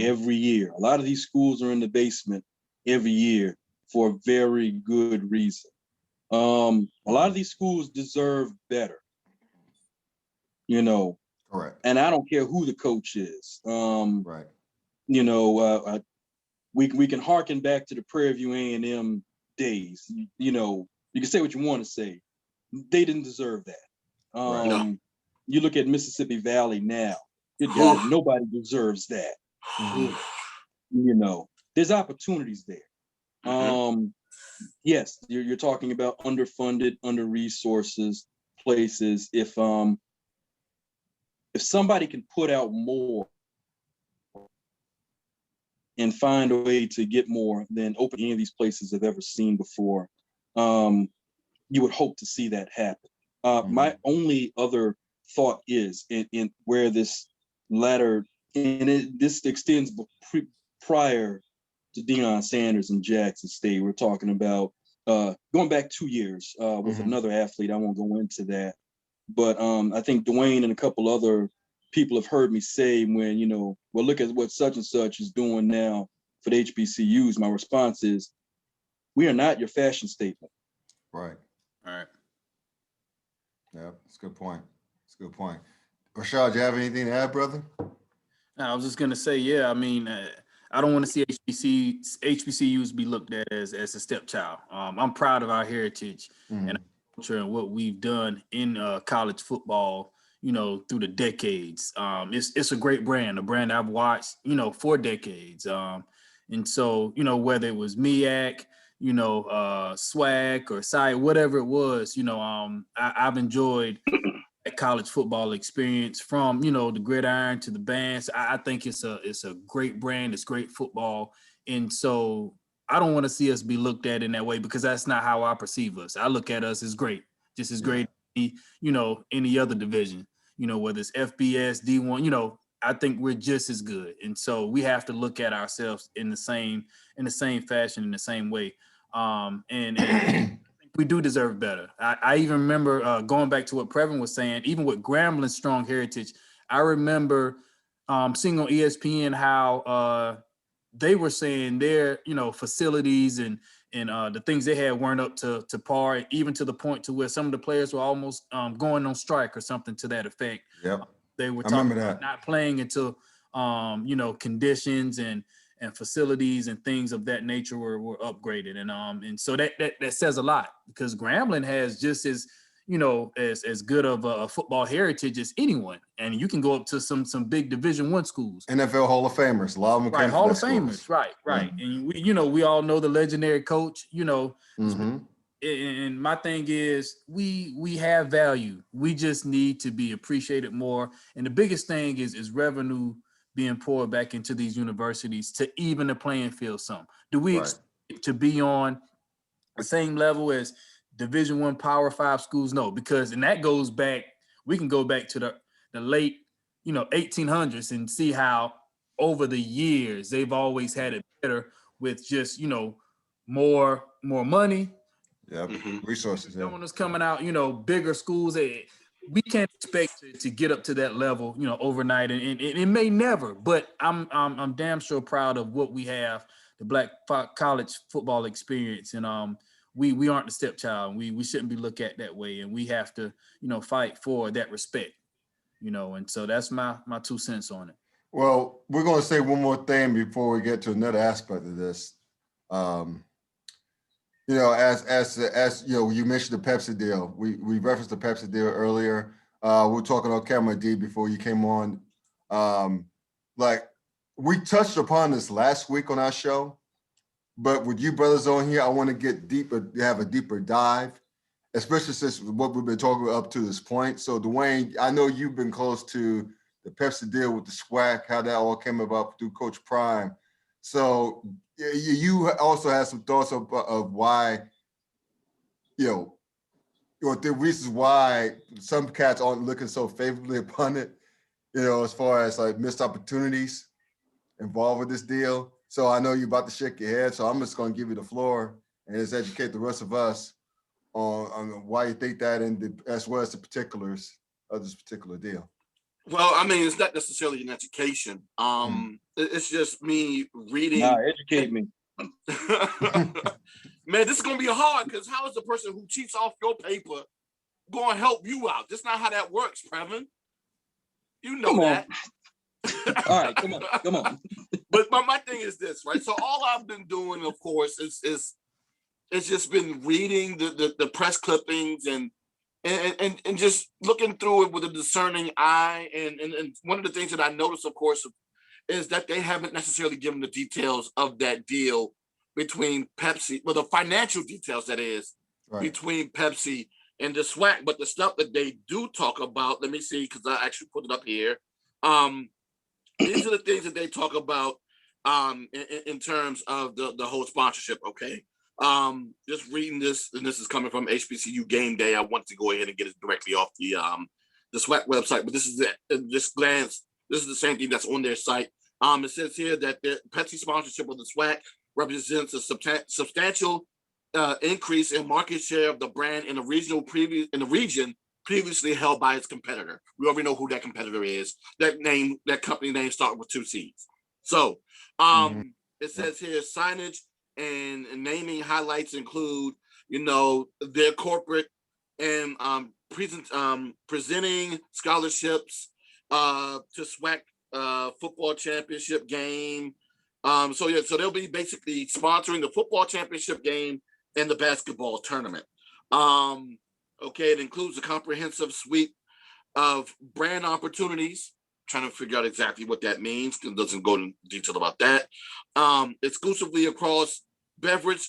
every year. A lot of these schools are in the basement every year for a very good reason. A lot of these schools deserve better, you know. Correct. And I don't care who the coach is. Right. You know, we can harken back to the Prairie View A&M days. You know, you can say what you want to say. They didn't deserve that. No. You look at Mississippi Valley now. Good God, nobody deserves that. You know, there's opportunities there. Yes, you're talking about underfunded, under-resources places. If somebody can put out more and find a way to get more than open any of these places have ever seen before, you would hope to see that happen. My only other thought is in where this latter, and this extends prior to Deion Sanders and Jackson State. We're talking about going back 2 years with another athlete. I won't go into that, but I think Dwayne and a couple other people have heard me say when, you know, well, look at what such and such is doing now for the HBCUs. My response is, we are not your fashion statement. Right. All right. Yeah, that's a good point. That's a good point. Rashad, do you have anything to add, brother? I was just gonna say, yeah. I mean, I don't want to see HBCUs be looked at as a stepchild. I'm proud of our heritage and our culture and what we've done in college football, you know, through the decades. It's a great brand, a brand I've watched, you know, for decades. And so, you know, whether it was MEAC, you know, SWAC or SCI, whatever it was, you know, I've enjoyed that college football experience from, you know, the gridiron to the bands. I think it's a great brand. It's great football. And so I don't want to see us be looked at in that way, because that's not how I perceive us. I look at us as great, just as great, you know, any other division, you know, whether it's FBS, D1, you know, I think we're just as good. And so we have to look at ourselves in the same fashion, in the same way. And we do deserve better. I even remember going back to what Previn was saying, even with Grambling's strong heritage, I remember seeing on ESPN how they were saying their, you know, facilities and the things they had weren't up to par, even to the point to where some of the players were almost going on strike or something to that effect. Yep. They were talking about not playing until, you know, conditions and facilities and things of that nature were upgraded. And so that says a lot, because Grambling has just as, you know, as good of a football heritage as anyone. And you can go up to some big Division I schools. NFL Hall of Famers, a lot of them. Right, Hall of Famers, right. And we all know the legendary coach, you know, and my thing is we have value. We just need to be appreciated more. And the biggest thing is revenue being poured back into these universities to even the playing field some. Do we Right. expect to be on the same level as Division I Power 5 schools? No, because and that goes back, we can go back to the late, 1800s and see how over the years they've always had it better with just, more money. Yeah, resources. Yeah. Donors coming out, bigger schools. We can't expect to get up to that level, overnight, and it may never. But I'm damn sure proud of what we have, the Black college football experience, and we aren't the stepchild. We shouldn't be looked at that way, and we have to, fight for that respect, And so that's my 2 cents on it. Well, we're going to say one more thing before we get to another aspect of this. As you mentioned the Pepsi deal. We referenced the Pepsi deal earlier. We were talking on camera, D, before you came on. We touched upon this last week on our show, but with you brothers on here, I want to get deeper, have a deeper dive, especially since what we've been talking up to this point. So, Dwayne, I know you've been close to the Pepsi deal with the SWAC, how that all came about through Coach Prime. So you also have some thoughts of why, or the reasons why some cats aren't looking so favorably upon it, as far as like missed opportunities involved with this deal. So I know you're about to shake your head, so I'm just going to give you the floor and just educate the rest of us on why you think that, and as well as the particulars of this particular deal. Well, I mean, it's not necessarily an education. It's just me reading. Nah, educate me. Man, this is gonna be hard because how is the person who cheats off your paper going to help you out? That's not how that works, Previn. You know that. All right, come on. But my thing is this, right? So all I've been doing, of course, is just been reading the press clippings and just looking through it with a discerning eye. And one of the things that I noticed, of course, is that they haven't necessarily given the details of that deal between Pepsi, well, the financial details, that is, right, between Pepsi and the SWAC. But the stuff that they do talk about, let me see, because I actually put it up here. These are the things that they talk about in terms of the whole sponsorship, okay? Just reading this, and this is coming from HBCU Game Day. I want to go ahead and get it directly off the SWAC website, but this is just glance. This is the same thing that's on their site. It says here that the Pepsi sponsorship of the SWAC represents a substantial increase in market share of the brand in the region previously held by its competitor. We already know who that competitor is. That company name starts with 2 C's. So it says here signage and naming highlights include, their corporate and presenting scholarships to SWAC football championship game. So they'll be basically sponsoring the football championship game and the basketball tournament. Okay, it includes a comprehensive suite of brand opportunities. Trying to figure out exactly what that means because it doesn't go into detail about that. Exclusively across beverage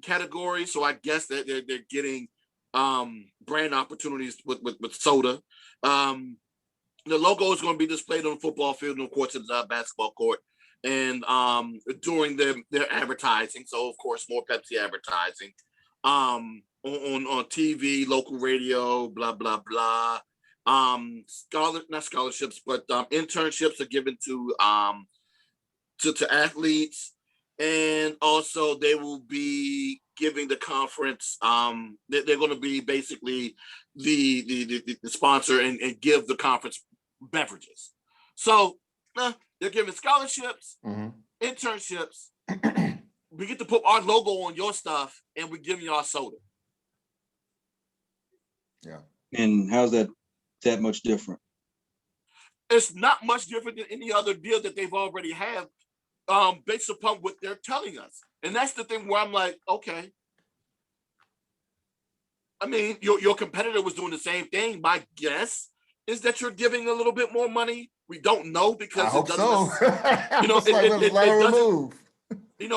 categories. So I guess that they're getting brand opportunities with soda. The logo is going to be displayed on the football field and of course it's a basketball court. And during their advertising. So of course more Pepsi advertising. On TV, local radio, blah, blah, blah. Not scholarships, but internships are given to athletes, and also they will be giving the conference. They're going to be basically the sponsor and give the conference beverages. So they're giving scholarships, internships. We get to put our logo on your stuff, and we give you our soda. Yeah. And how's that much different? It's not much different than any other deal that they've already had, based upon what they're telling us. And that's the thing where I'm like, okay. I mean, your competitor was doing the same thing. My guess is that you're giving a little bit more money. We don't know because I hope so.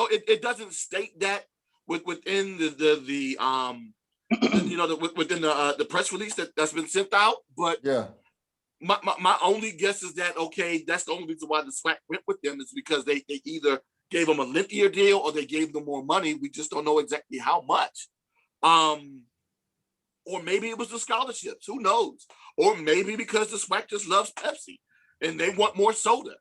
It doesn't state that, within within the press release that's been sent out. But Yeah. My only guess is that, okay, that's the only reason why the SWAC went with them is because they either gave them a lengthier deal or they gave them more money. We just don't know exactly how much. Or maybe it was the scholarships. Who knows? Or maybe because the SWAC just loves Pepsi and they want more soda.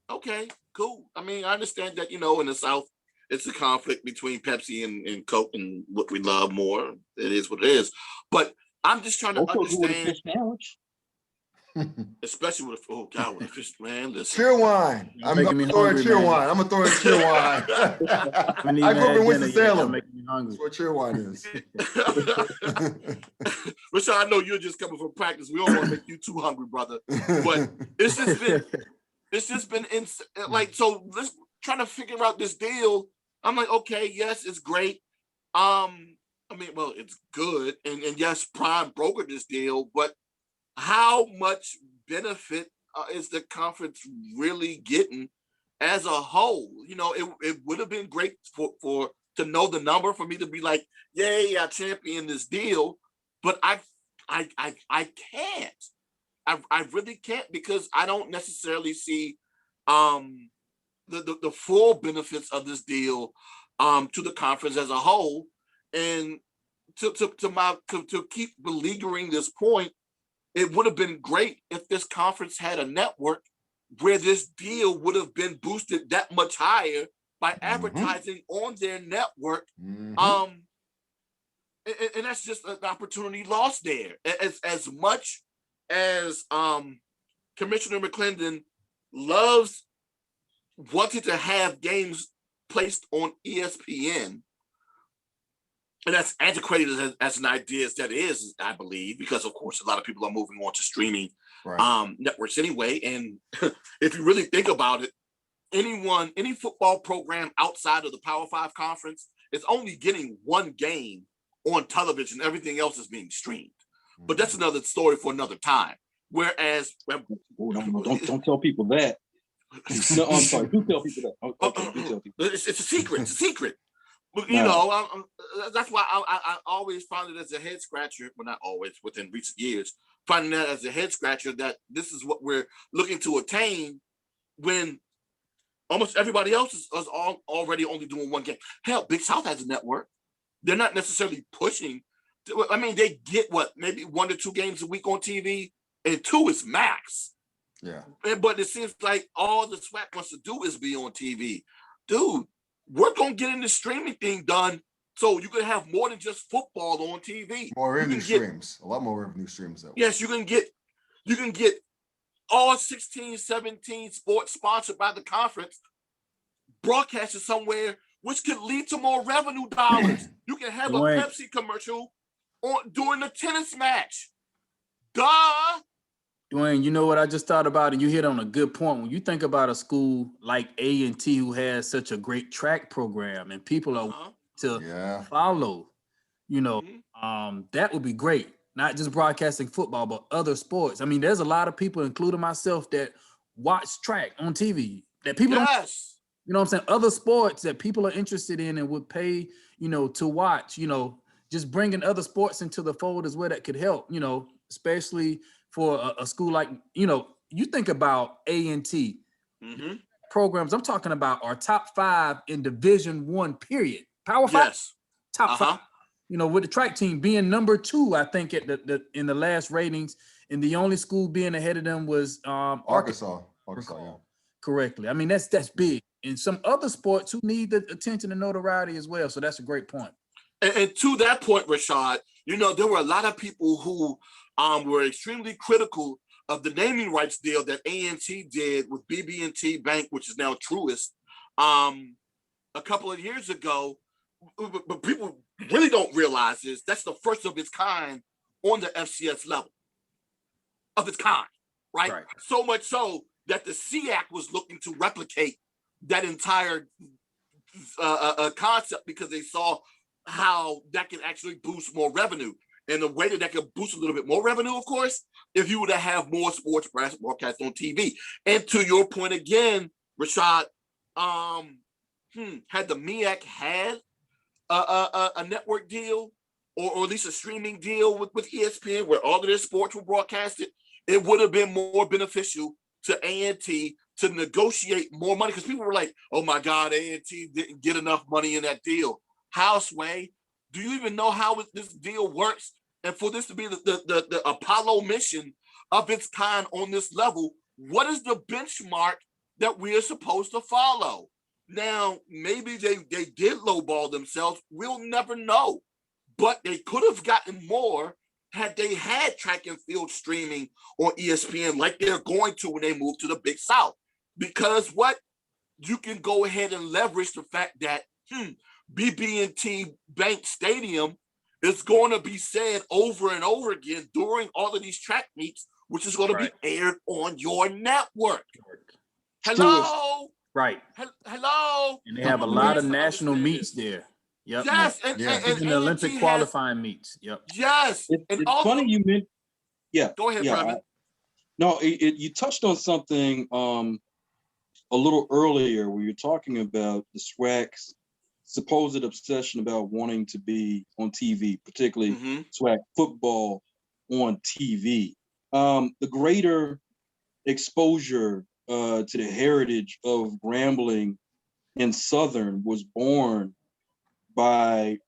Okay, cool. I mean, I understand that, in the South, it's a conflict between Pepsi and Coke and what we love more. It is what it is. But I'm just trying to understand. Especially with with a fish, man. Listen. Cheer wine. I'm throwing cheer wine. I'm gonna throw in cheer wine. I grew up in Winston-Salem. That's what cheer wine is. Rashad, I know you're just coming from practice. We don't want to make you too hungry, brother. But it's just been like, so let's trying to figure out this deal. I'm like, okay, yes, it's great. It's good, and yes, Prime brokered this deal, but how much benefit is the conference really getting as a whole? It would have been great for to know the number for me to be like, yay, I championed this deal, but I can't. I really can't, because I don't necessarily see the full benefits of this deal to the conference as a whole. And to keep beleaguering this point, it would have been great if this conference had a network where this deal would have been boosted that much higher by advertising on their network. And that's just an opportunity lost there. As much as Commissioner McClendon loves wanting to have games placed on ESPN, and that's antiquated as an idea as that is, I believe, because of course a lot of people are moving on to streaming networks anyway. And if you really think about it, any football program outside of the Power 5 conference is only getting one game on television. Everything else is being streamed. But that's another story for another time. Whereas, don't tell people that. No, I'm sorry. Do tell people that. Okay, do tell people. It's a secret. It's a secret. But that's why I always found it as a head scratcher. Well, not always, within recent years, finding that as a head scratcher that this is what we're looking to attain when almost everybody else is already only doing one game. Hell, Big South has a network. They're not necessarily pushing. I mean, they get maybe 1 to 2 games a week on TV, and 2 is max. Yeah. But it seems like all the SWAC wants to do is be on TV. Dude, we're going to get in the streaming thing done so you can have more than just football on TV. More revenue streams. A lot more revenue streams. Yes, you can get all 16, 17 sports sponsored by the conference broadcasted somewhere, which could lead to more revenue dollars. You can have a Pepsi commercial during the tennis match. Duh. Dwayne, you know what I just thought about, and you hit on a good point. When you think about a school like A&T who has such a great track program and people are to follow, that would be great. Not just broadcasting football, but other sports. I mean, there's a lot of people, including myself, that watch track on TV that people don't, you know what I'm saying? Other sports that people are interested in and would pay, to watch, just bringing other sports into the fold is where that could help, especially for a school like, you think about A&T programs. I'm talking about our top 5 in Division I, period. Power 5, top 5. With the track team being number 2, I think in the last ratings, and the only school being ahead of them was Arkansas. Yeah. Correctly. I mean, that's big. And some other sports who need the attention and notoriety as well. So that's a great point. And to that point, Rashad, there were a lot of people who were extremely critical of the naming rights deal that A&T did with BB&T Bank, which is now Truist, a couple of years ago. But people really don't realize this. That's the first of its kind on the FCS level. Of its kind, right? So much so that the SWAC was looking to replicate that entire concept because they saw how that can actually boost more revenue. And the way that could boost a little bit more revenue, of course, if you were to have more sports broadcast on TV. And to your point again, Rashad, had the MEAC had a network deal or at least a streaming deal with ESPN where all of their sports were broadcasted, it would have been more beneficial to A&T to negotiate more money because people were like, oh my God, A&T didn't get enough money in that deal. How, Sway? Do you even know how this deal works? And for this to be the Apollo mission of its kind on this level, what is the benchmark that we are supposed to follow? Now, maybe they did lowball themselves. We'll never know. But they could have gotten more had they had track and field streaming on ESPN like they're going to when they move to the Big South. Because what? You can go ahead and leverage the fact that BB&T Bank Stadium is going to be said over and over again during all of these track meets, which is going to be aired on your network. Hello? Right. Hello? And they have a lot of national meets there. Yep. Yes, and the Olympic qualifying meets. Yep. Yes. It's funny you mentioned. Yeah. Go ahead, Brevin. No, you touched on something a little earlier where you're talking about the SWAC's supposed obsession about wanting to be on TV, particularly SWAC football on TV. The greater exposure to the heritage of Grambling and Southern was born by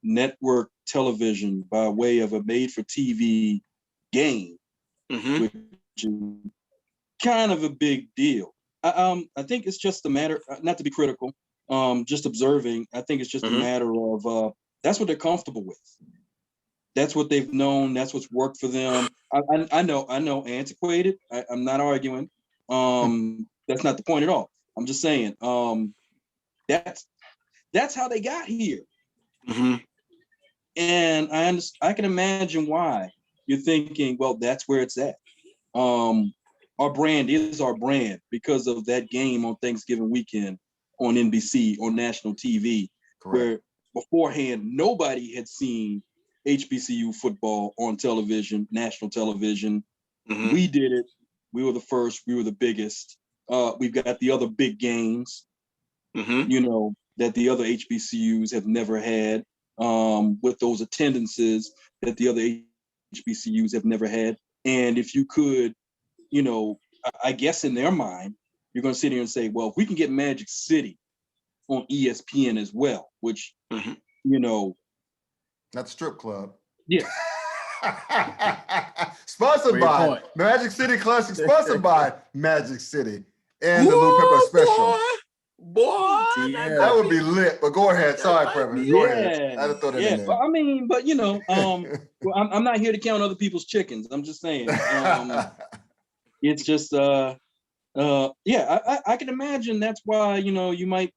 network television by way of a made-for-TV game, which is kind of a big deal. I think it's just a matter, not to be critical, just observing. I think it's just a matter of that's what they're comfortable with. That's what they've known. That's what's worked for them. I know, antiquated. I'm not arguing. That's not the point at all. I'm just saying that's how they got here. And I can imagine why you're thinking, well, that's where it's at. Our brand is our brand because of that game on Thanksgiving weekend on NBC, on national TV, where beforehand, nobody had seen HBCU football on television, national television. We did it. We were the first. We were the biggest. We've got the other big games, that the other HBCUs have never had, with those attendances that the other HBCUs have never had. And if you could, I guess in their mind, you're going to sit here and say, well, if we can get Magic City on ESPN as well, which, not the strip club. Yeah. Sponsored by Magic City Classic, sponsored by Magic City and the Little Pepper Special. Boy, that would be lit. But go ahead. Sorry, Previn. Go ahead. I had to throw that in there. But I mean, well, I'm not here to count other people's chickens. I'm just saying. It's just, I can imagine that's why,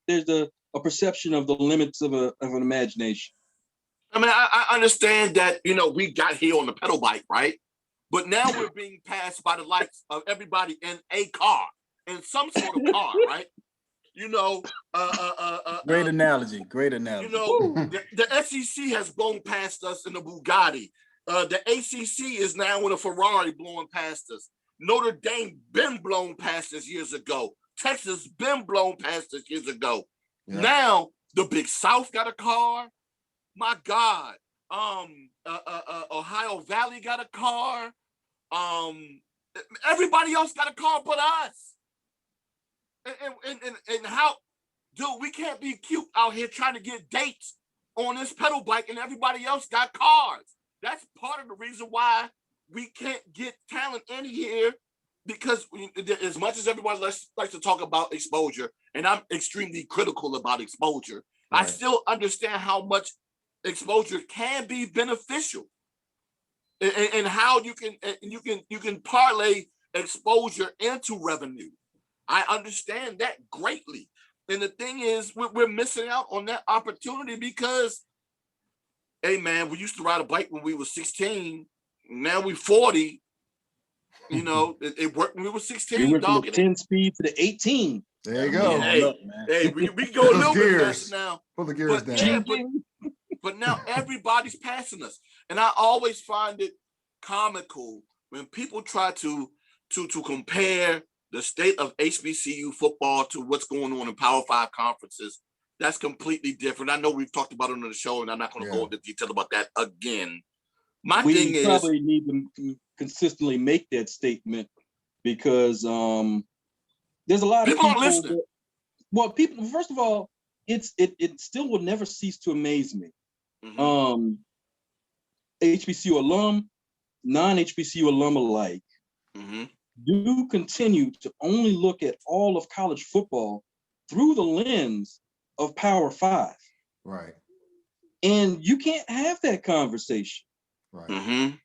there's a perception of the limits of an imagination. I mean, I understand that, we got here on the pedal bike, right? But now we're being passed by the likes of everybody in a car, in some sort of car, right? Great analogy. The SEC has blown past us in the Bugatti. The ACC is now in a Ferrari blowing past us. Notre Dame been blown past us years ago. Texas been blown past us years ago. Yeah. Now the Big South got a car. My God. Ohio Valley got a car. Everybody else got a car but us. And how, dude, we can't be cute out here trying to get dates on this pedal bike and everybody else got cars. That's part of the reason why we can't get talent in here, because as much as everybody likes to talk about exposure, and I'm extremely critical about exposure, right. I still understand how much exposure can be beneficial, and how you can parlay exposure into revenue. I understand that greatly. And the thing is, we're missing out on that opportunity because, hey, man, we used to ride a bike when we were 16. Now we're 40. It worked when we were 16. We went from the 10 speed to the 18. There you go. We can go a little bit faster now. Pull the gears down. Yeah, but now everybody's passing us. And I always find it comical when people try to compare the state of HBCU football to what's going on in Power 5 conferences. that's completely different. I know we've talked about it on the show, and I'm not going to go into detail about that again. My thing is, we probably need to consistently make that statement because there's a lot of people aren't listening. People. First of all, it still will never cease to amaze me. Mm-hmm. HBCU alum, non-HBCU alum alike, mm-hmm. do continue to only look at all of college football through the lens of Power 5. Right. And you can't have that conversation. Right. Mm-hmm.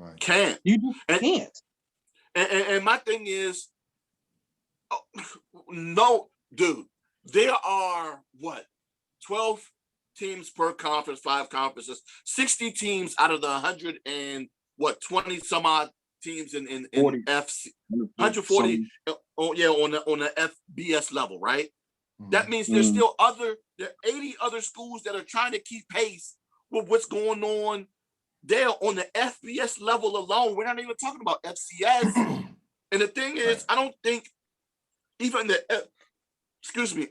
Right. Can't. You just can't. And my thing is, no, dude, there are 12 teams per conference, 5 conferences, 60 teams out of the 20 some odd teams in FC, 140 on the FBS level, right? Mm-hmm. That means there's still there are 80 other schools that are trying to keep pace with what's going on there on the FBS level alone. We're not even talking about FCS. And the thing is, I don't think even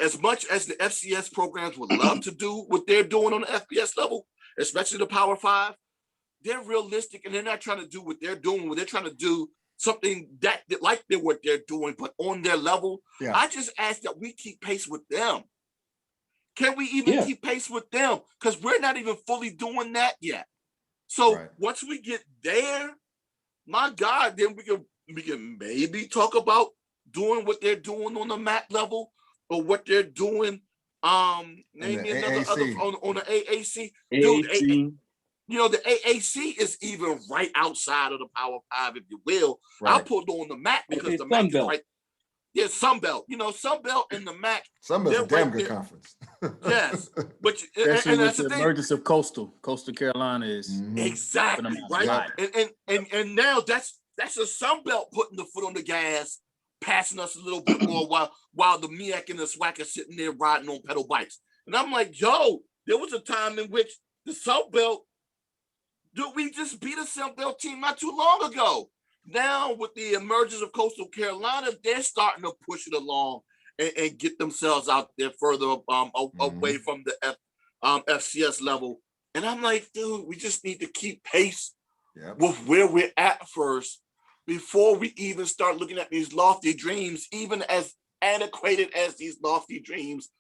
as much as the FCS programs would love to do what they're doing on the FBS level, especially the Power 5, they're realistic and they're not trying to do what they're doing. They're trying to do something that like what they're doing, but on their level. Yeah. I just ask that we keep pace with them. Can we even keep pace with them? Because we're not even fully doing that yet. So once we get there, my God, then we can maybe talk about doing what they're doing on the MAC level or what they're doing. Name me another on the AAC. Dude, the AAC is even right outside of the Power 5, if you will. Right. I'll put it on the MAC because the MAC is right. Yeah, Sunbelt. Sunbelt and the MAC. Sunbelt's a damn good conference. Yes, but especially with the emergence of Coastal Carolina is exactly right. And now that's a Sunbelt putting the foot on the gas, passing us a little bit more while the MEAC and the SWAC are sitting there riding on pedal bikes. And I'm like, yo, there was a time in which the Sunbelt, dude, we just beat a Sunbelt team not too long ago. Now, with the emergence of Coastal Carolina, they're starting to push it along and get themselves out there further away from the FCS level. And I'm like, dude, we just need to keep pace with where we're at first before we even start looking at these lofty dreams, even as antiquated as these lofty dreams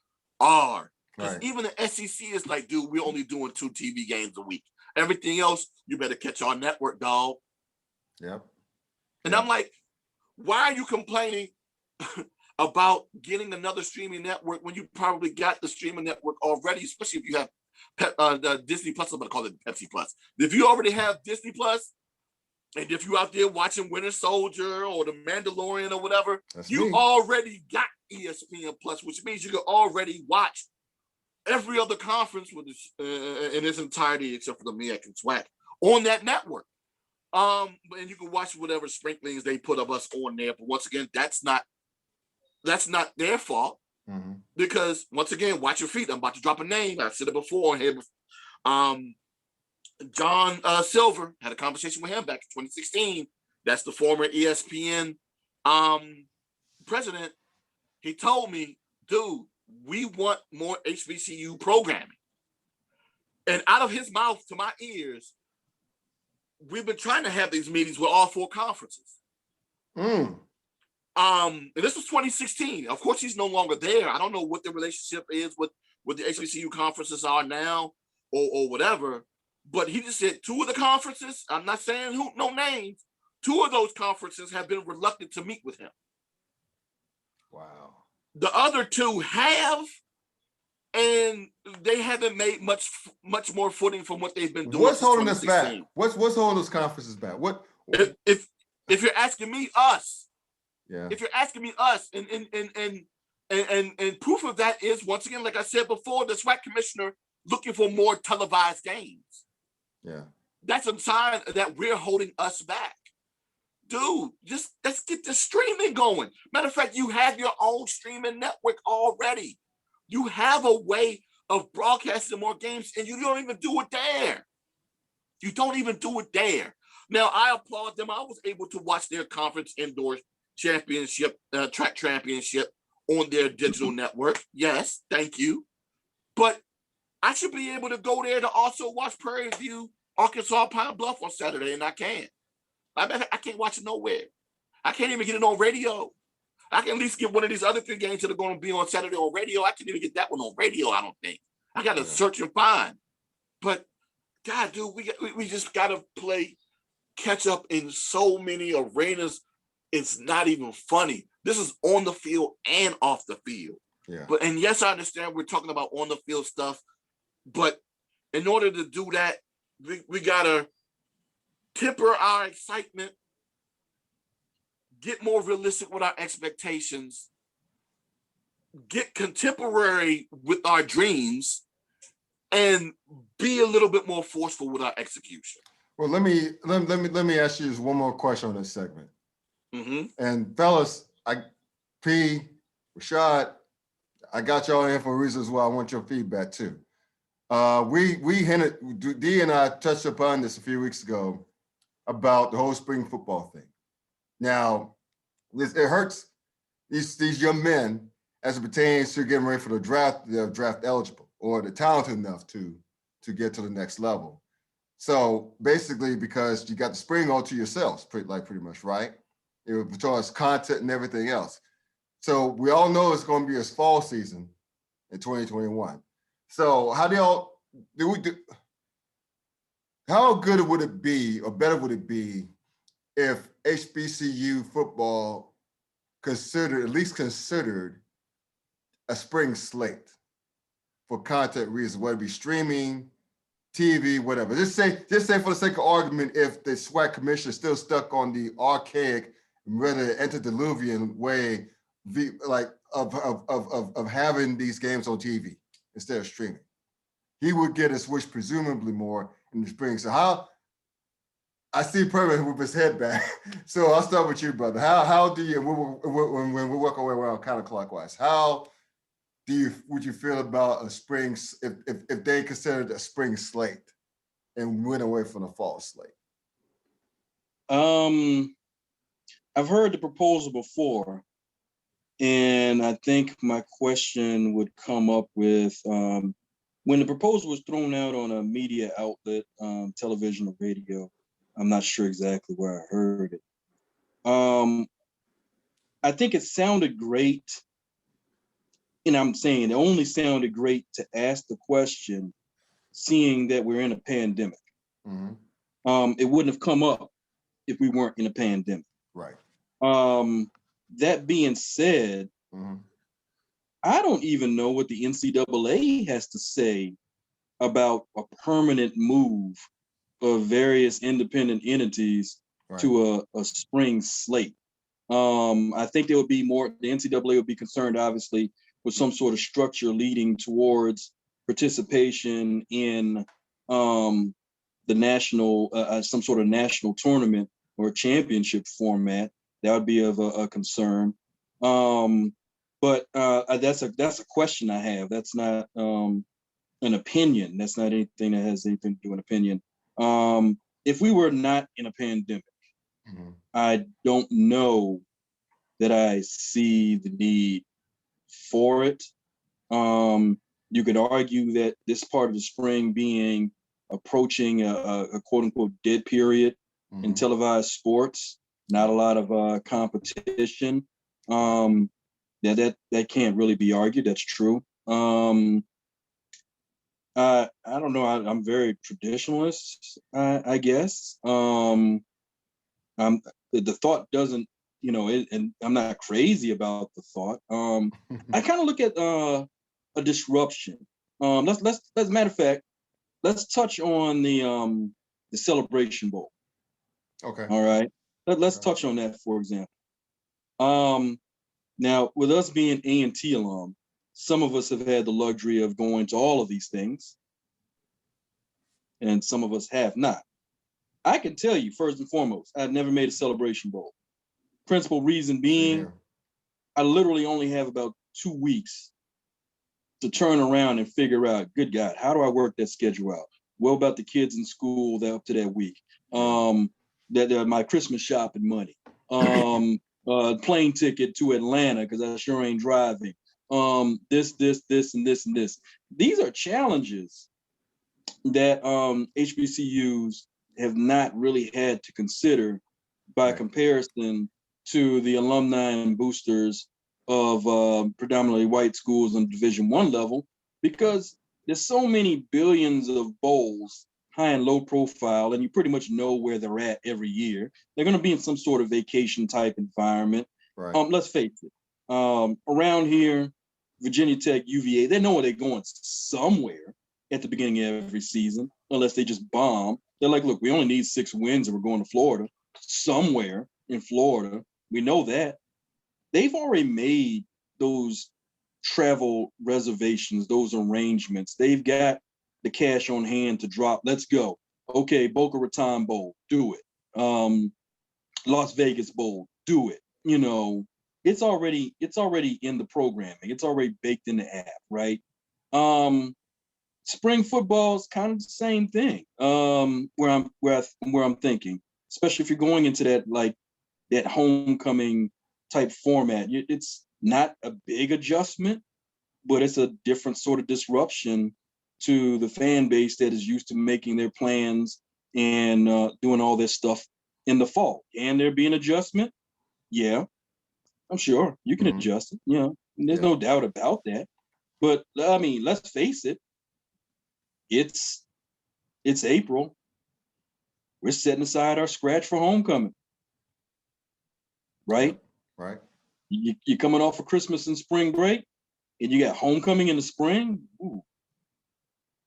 are. Because even the SEC is like, dude, we're only doing 2 TV games a week. Everything else, you better catch our network, dog. Yep. And I'm like, why are you complaining about getting another streaming network when you probably got the streaming network already, especially if you have the Disney Plus? I'm going to call it Pepsi Plus. If you already have Disney Plus, and if you're out there watching Winter Soldier or The Mandalorian or whatever, you already got ESPN Plus, which means you can already watch every other conference with in its entirety except for the MEAC and SWAC on that network. And you can watch whatever sprinklings they put of us on there. But once again, that's not their fault. Because once again, watch your feet. I'm about to drop a name. I've said it before here. John Silver, had a conversation with him back in 2016. That's the former ESPN president. He told me, dude, we want more HBCU programming. And out of his mouth to my ears, we've been trying to have these meetings with all 4 conferences. And this was 2016. Of course, he's no longer there. I don't know what the relationship is with the HBCU conferences are now or whatever. But he just said 2 of the conferences, I'm not saying no names, 2 of those conferences have been reluctant to meet with him. Wow. The other 2 have, and they haven't made much more footing from what they've been doing. What's holding us back? What's holding those conferences back? If you're asking me, us. Yeah. If you're asking me, us, and proof of that is, once again, like I said before, the SWAC commissioner looking for more televised games. Yeah. That's a sign that we're holding us back. Dude, just let's get the streaming going. Matter of fact, you have your own streaming network already. You have a way of broadcasting more games, and you don't even do it there. You don't even do it there. Now, I applaud them. I was able to watch their conference indoor championship, track championship on their digital network. Yes, thank you. But I should be able to go there to also watch Prairie View, Arkansas Pine Bluff on Saturday, and I can't. I can't watch it nowhere. I can't even get it on radio. I can at least get one of these other 3 games that are going to be on Saturday on radio. I can't even get that one on radio, I don't think. I got to search and find. But, God, dude, we just got to play catch up in so many arenas. It's not even funny. This is on the field and off the field. Yeah. And yes, I understand we're talking about on the field stuff, but in order to do that, we gotta temper our excitement, get more realistic with our expectations, get contemporary with our dreams, and be a little bit more forceful with our execution. Well, let me ask you just one more question on this segment. Mm-hmm. And fellas, Rashad, I got y'all in for a reason as well. I want your feedback too. We hinted, D and I touched upon this a few weeks ago about the whole spring football thing. Now, it hurts these young men as it pertains to getting ready for the draft. They're draft eligible or they're talented enough to get to the next level. So basically, because you got the spring all to yourselves, pretty much, right? As far as content and everything else. So we all know it's going to be a fall season in 2021. So how good would it be, or better would it be, if HBCU football at least considered a spring slate for content reasons, whether it be streaming, TV, whatever. Just say for the sake of argument, if the SWAC commission is still stuck on the archaic, rather antediluvian way, of having these games on TV instead of streaming, he would get a switch presumably more in the spring. So how? I see Perman with his head back. So I'll start with you, brother. How do you, when we work our way around counterclockwise, how would you feel about a spring, if they considered a spring slate and went away from the fall slate? I've heard the proposal before, and I think my question would come up with when the proposal was thrown out on a media outlet, television or radio. I'm not sure exactly where I heard it. I think it sounded great, and I'm saying it only sounded great to ask the question, seeing that we're in a pandemic. Mm-hmm. It wouldn't have come up if we weren't in a pandemic. Right. That being said, mm-hmm. I don't even know what the NCAA has to say about a permanent move of various independent entities to a spring slate. I think there would be more, the NCAA would be concerned, obviously, with some sort of structure leading towards participation in the national, some sort of national tournament or championship format. That would be of a concern. But that's a question I have. That's not an opinion. That's not anything that has anything to do with opinion. If we were not in a pandemic, mm-hmm. I don't know that I see the need for it. You could argue that this part of the spring being approaching a quote unquote dead period mm-hmm. in televised sports, not a lot of competition. That can't really be argued. That's true. I don't know. I'm very traditionalist, I guess. The thought doesn't, and I'm not crazy about the thought. I kind of look at a disruption. Let's matter of fact, let's touch on the Celebration Bowl. Okay. All right. Let's touch on that, for example. Now, with us being A&T alum, some of us have had the luxury of going to all of these things, and some of us have not. I can tell you, first and foremost, I've never made a Celebration Bowl. Principal reason being, I literally only have about 2 weeks to turn around and figure out, good God, how do I work that schedule out? What about the kids in school that up to that week? My Christmas shopping money. Plane ticket to Atlanta, because I sure ain't driving. this, and this, and this. These are challenges that HBCUs have not really had to consider by comparison to the alumni and boosters of predominantly white schools on Division I level, because there's so many billions of bowls, high and low profile, and you pretty much know where they're at every year. They're going to be in some sort of vacation type environment. Right. Let's face it. Around here, Virginia Tech, UVA, they know where they're going somewhere at the beginning of every season, unless they just bomb. They're like, look, we only need 6 wins and we're going to Florida. Somewhere in Florida, we know that. They've already made those travel reservations, those arrangements. They've got the cash on hand to drop. Let's go. Okay, Boca Raton Bowl, do it. Las Vegas Bowl, do it. You know, it's already in the programming. It's already baked in the app, right? Spring football is kind of the same thing. Where I'm thinking, especially if you're going into that homecoming type format, it's not a big adjustment, but it's a different sort of disruption to the fan base that is used to making their plans and doing all this stuff in the fall. Can there be an adjustment? Yeah, I'm sure you can adjust it. You know, there's no doubt about that. But I mean, let's face it. It's April. We're setting aside our scratch for homecoming, right? Right. You're coming off of Christmas and spring break, and you got homecoming in the spring. Ooh.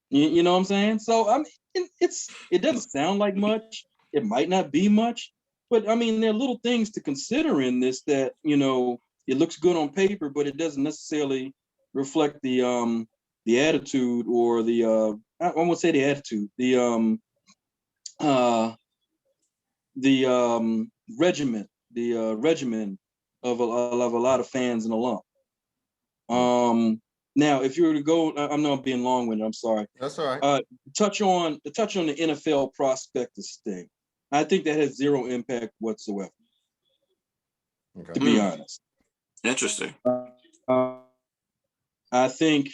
You know what I'm saying? So I mean, it doesn't sound like much. It might not be much, but I mean, there are little things to consider in this that, you know, it looks good on paper, but it doesn't necessarily reflect the attitude or the I won't say the attitude, the regimen of a lot of fans and alum. Now, if you were to go, I'm not being long-winded. I'm sorry. That's all right. Touch on the NFL prospectus thing. I think that has zero impact whatsoever. Okay. To be honest. Interesting. I think,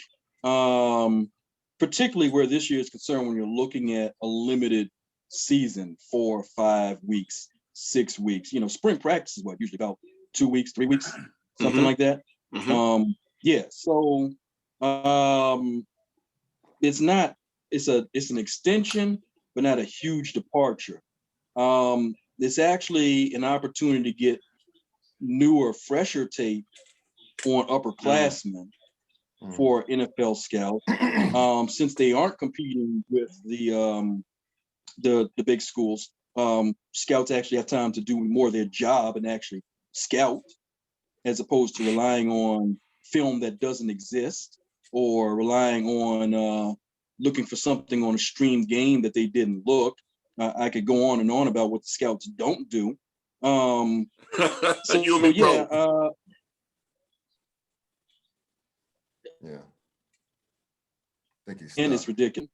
particularly where this year is concerned, when you're looking at a limited season, 4 or 5 weeks, 6 weeks. You know, spring practice is what, usually about 2 weeks, 3 weeks, something like that. Yeah. So it's an extension, but not a huge departure. It's actually an opportunity to get newer, fresher tape on upperclassmen for NFL scouts, since they aren't competing with the big schools. Scouts actually have time to do more of their job and actually scout, as opposed to relying on film that doesn't exist, or relying on looking for something on a streamed game that they didn't look. I could go on and on about what the scouts don't do. You and me, yeah, bro. Yeah. I think he's and stuck. it's ridiculous.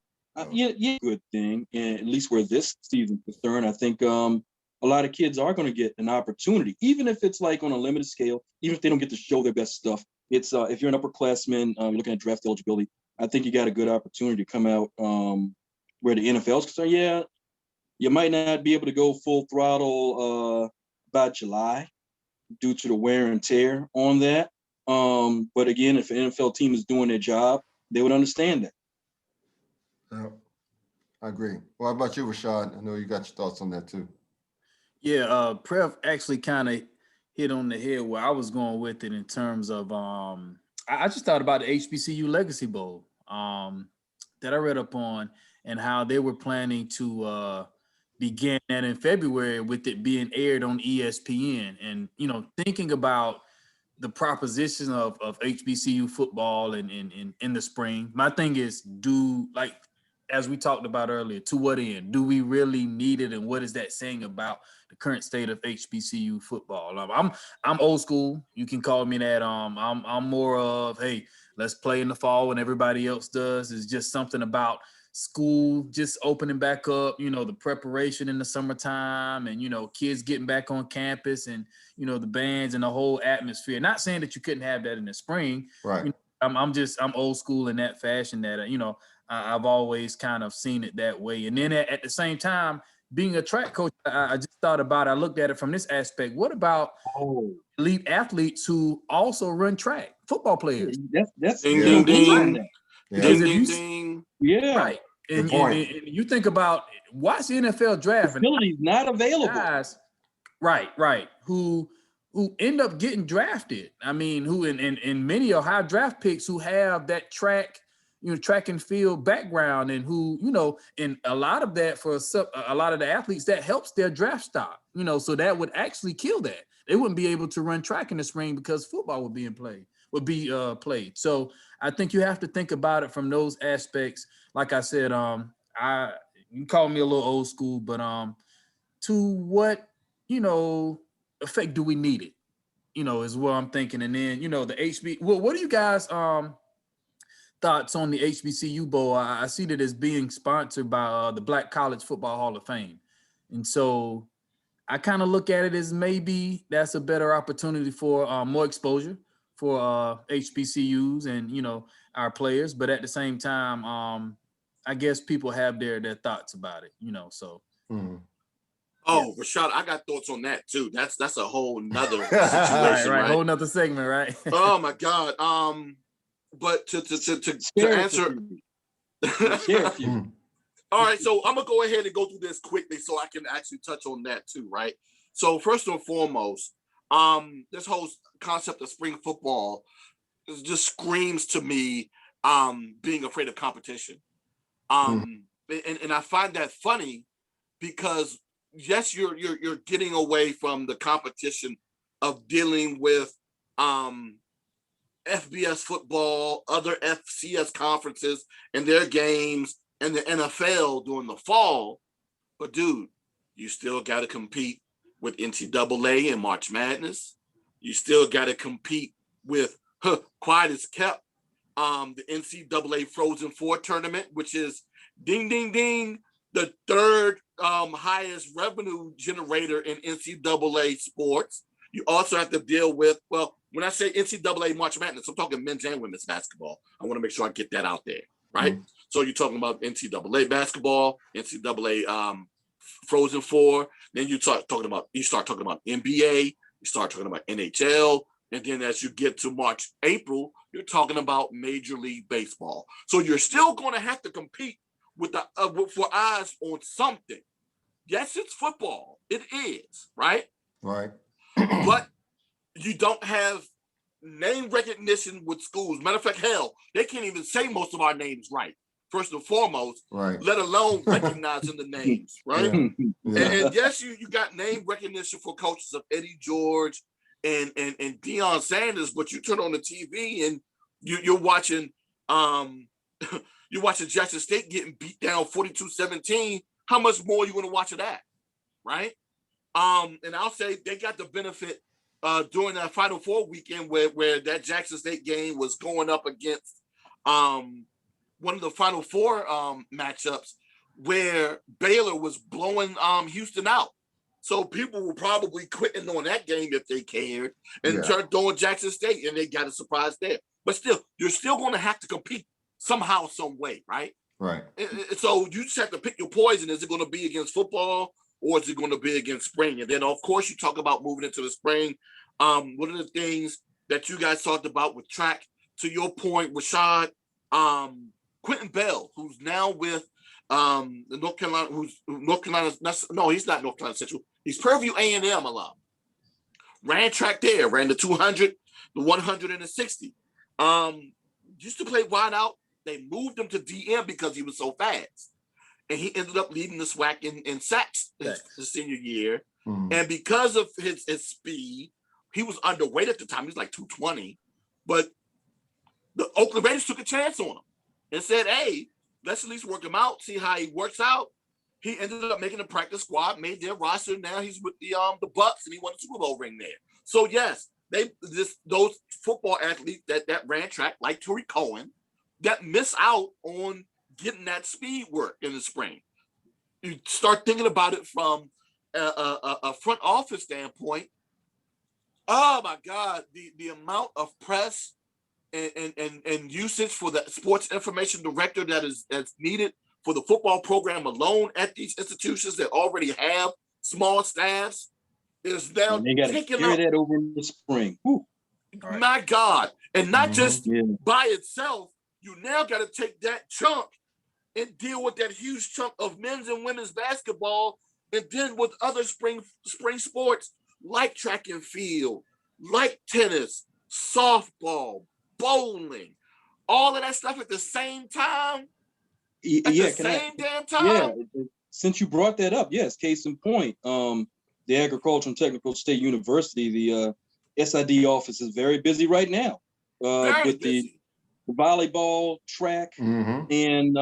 Yeah, good thing. And at least where this season's concerned, I think a lot of kids are going to get an opportunity, even if it's like on a limited scale, even if they don't get to show their best stuff. It's if you're an upperclassman, you're looking at draft eligibility, I think you got a good opportunity to come out where the NFL is concerned. Yeah, you might not be able to go full throttle by July due to the wear and tear on that. But again, if an NFL team is doing their job, they would understand that. Yeah, I agree. Well, how about you, Rashad? I know you got your thoughts on that too. Yeah, Prev actually kind of hit on the head where I was going with it in terms of I just thought about the HBCU Legacy Bowl that I read up on, and how they were planning to begin that in February, with it being aired on ESPN. And, you know, thinking about the proposition of HBCU football in the spring, my thing is, as we talked about earlier, to what end? Do we really need it, and what is that saying about the current state of HBCU football? I'm old school. You can call me that. I'm more of, hey, let's play in the fall when everybody else does. It's just something about school just opening back up, the preparation in the summertime and, kids getting back on campus and, the bands and the whole atmosphere. Not saying that you couldn't have that in the spring. Right. I'm old school in that fashion that, I've always kind of seen it that way. And then at the same time, being a track coach, I just thought about, I looked at it from this aspect. What about elite athletes who also run track, football players? That's ding, ding, ding. Because Ding, if ding, you, ding. Yeah. right. And point. you think about, watch the NFL draft. Facilities not available. Guys, right, who end up getting drafted. I mean, who in many are high draft picks who have that track and field background, and who, and a lot of that for a lot of the athletes, that helps their draft stock, so that would actually kill that. They wouldn't be able to run track in the spring because football would be played. So I think you have to think about it from those aspects. Like I said, you call me a little old school, but to what, effect do we need it? Is what I'm thinking. And then, the what do you guys thoughts on the HBCU Bowl? I see that it's being sponsored by the Black College Football Hall of Fame. And so I kind of look at it as maybe that's a better opportunity for more exposure for HBCUs and, our players. But at the same time, I guess people have their thoughts about it, so. Mm-hmm. Oh, Rashad, I got thoughts on that too. That's a whole nother situation, right? Whole nother segment, right? Oh my God. But to answer. All right, so I'm gonna go ahead and go through this quickly so I can actually touch on that too, right? So first and foremost, this whole concept of spring football just screams to me being afraid of competition. And I find that funny because yes, you're getting away from the competition of dealing with FBS football, other FCS conferences and their games, and the NFL during the fall. But dude, you still got to compete with NCAA and March Madness. You still got to compete with, quiet as kept, the NCAA Frozen Four tournament, which is ding, ding, ding, the third highest revenue generator in NCAA sports. You also have to deal with, well, when I say NCAA March Madness, I'm talking men's and women's basketball. I want to make sure I get that out there, right? Mm-hmm. So you're talking about NCAA basketball, NCAA Frozen Four. Then you start talking about NBA. You start talking about NHL. And then as you get to March, April, you're talking about Major League Baseball. So you're still going to have to compete with for eyes on something. Yes, it's football. It is, right? Right. But you don't have name recognition with schools. Matter of fact, hell, they can't even say most of our names right, first and foremost, right, let alone recognizing the names, right? Yeah. And yes, you got name recognition for coaches of EddieGeorge and Deion Sanders, but you turn on the TV and you're watching Jackson State getting beat down 42-17. How much more are you going to watch of that, right? And I'll say they got the benefit during that Final Four weekend where that Jackson State game was going up against one of the Final Four matchups where Baylor was blowing Houston out. So people were probably quitting on that game if they cared and turned on Jackson State, and they got a surprise there. But still, you're still going to have to compete somehow, some way, right? Right. So you just have to pick your poison. Is it going to be against football or is it going to be against spring? And then, of course, you talk about moving into the spring. One of the things that you guys talked about with track, to your point, Rashad, Quentin Bell, who's now with the North Carolina, he's not North Carolina Central. He's Purview A&M alum. Ran track there, ran the 200, the 100, and the 60. Used to play wide out. They moved him to DM because he was so fast. And he ended up leading the SWAC in sacks his senior year. Mm-hmm. And because of his speed, he was underweight at the time. He was like 220. But the Oakland Raiders took a chance on him and said, hey, let's at least work him out, see how he works out. He ended up making a practice squad, made their roster. Now he's with the Bucks, and he won a Super Bowl ring there. So, yes, those football athletes that ran track, like Tariq Cohen, that miss out on getting that speed work in the spring. You start thinking about it from a front office standpoint. Oh my God, the amount of press and usage for the sports information director that's needed for the football program alone at these institutions that already have small staffs is now And they got to taking carry up. that over in the spring. Whew. My God, and not just Yeah. by itself. You now got to take that chunk and deal with that huge chunk of men's and women's basketball, and then with other spring sports like track and field, like tennis, softball, bowling, all of that stuff at the same time. At the same damn time. Yeah. Since you brought that up, yes. Case in point, the Agricultural and Technical State University, the SID office is very busy right now with the volleyball, track, and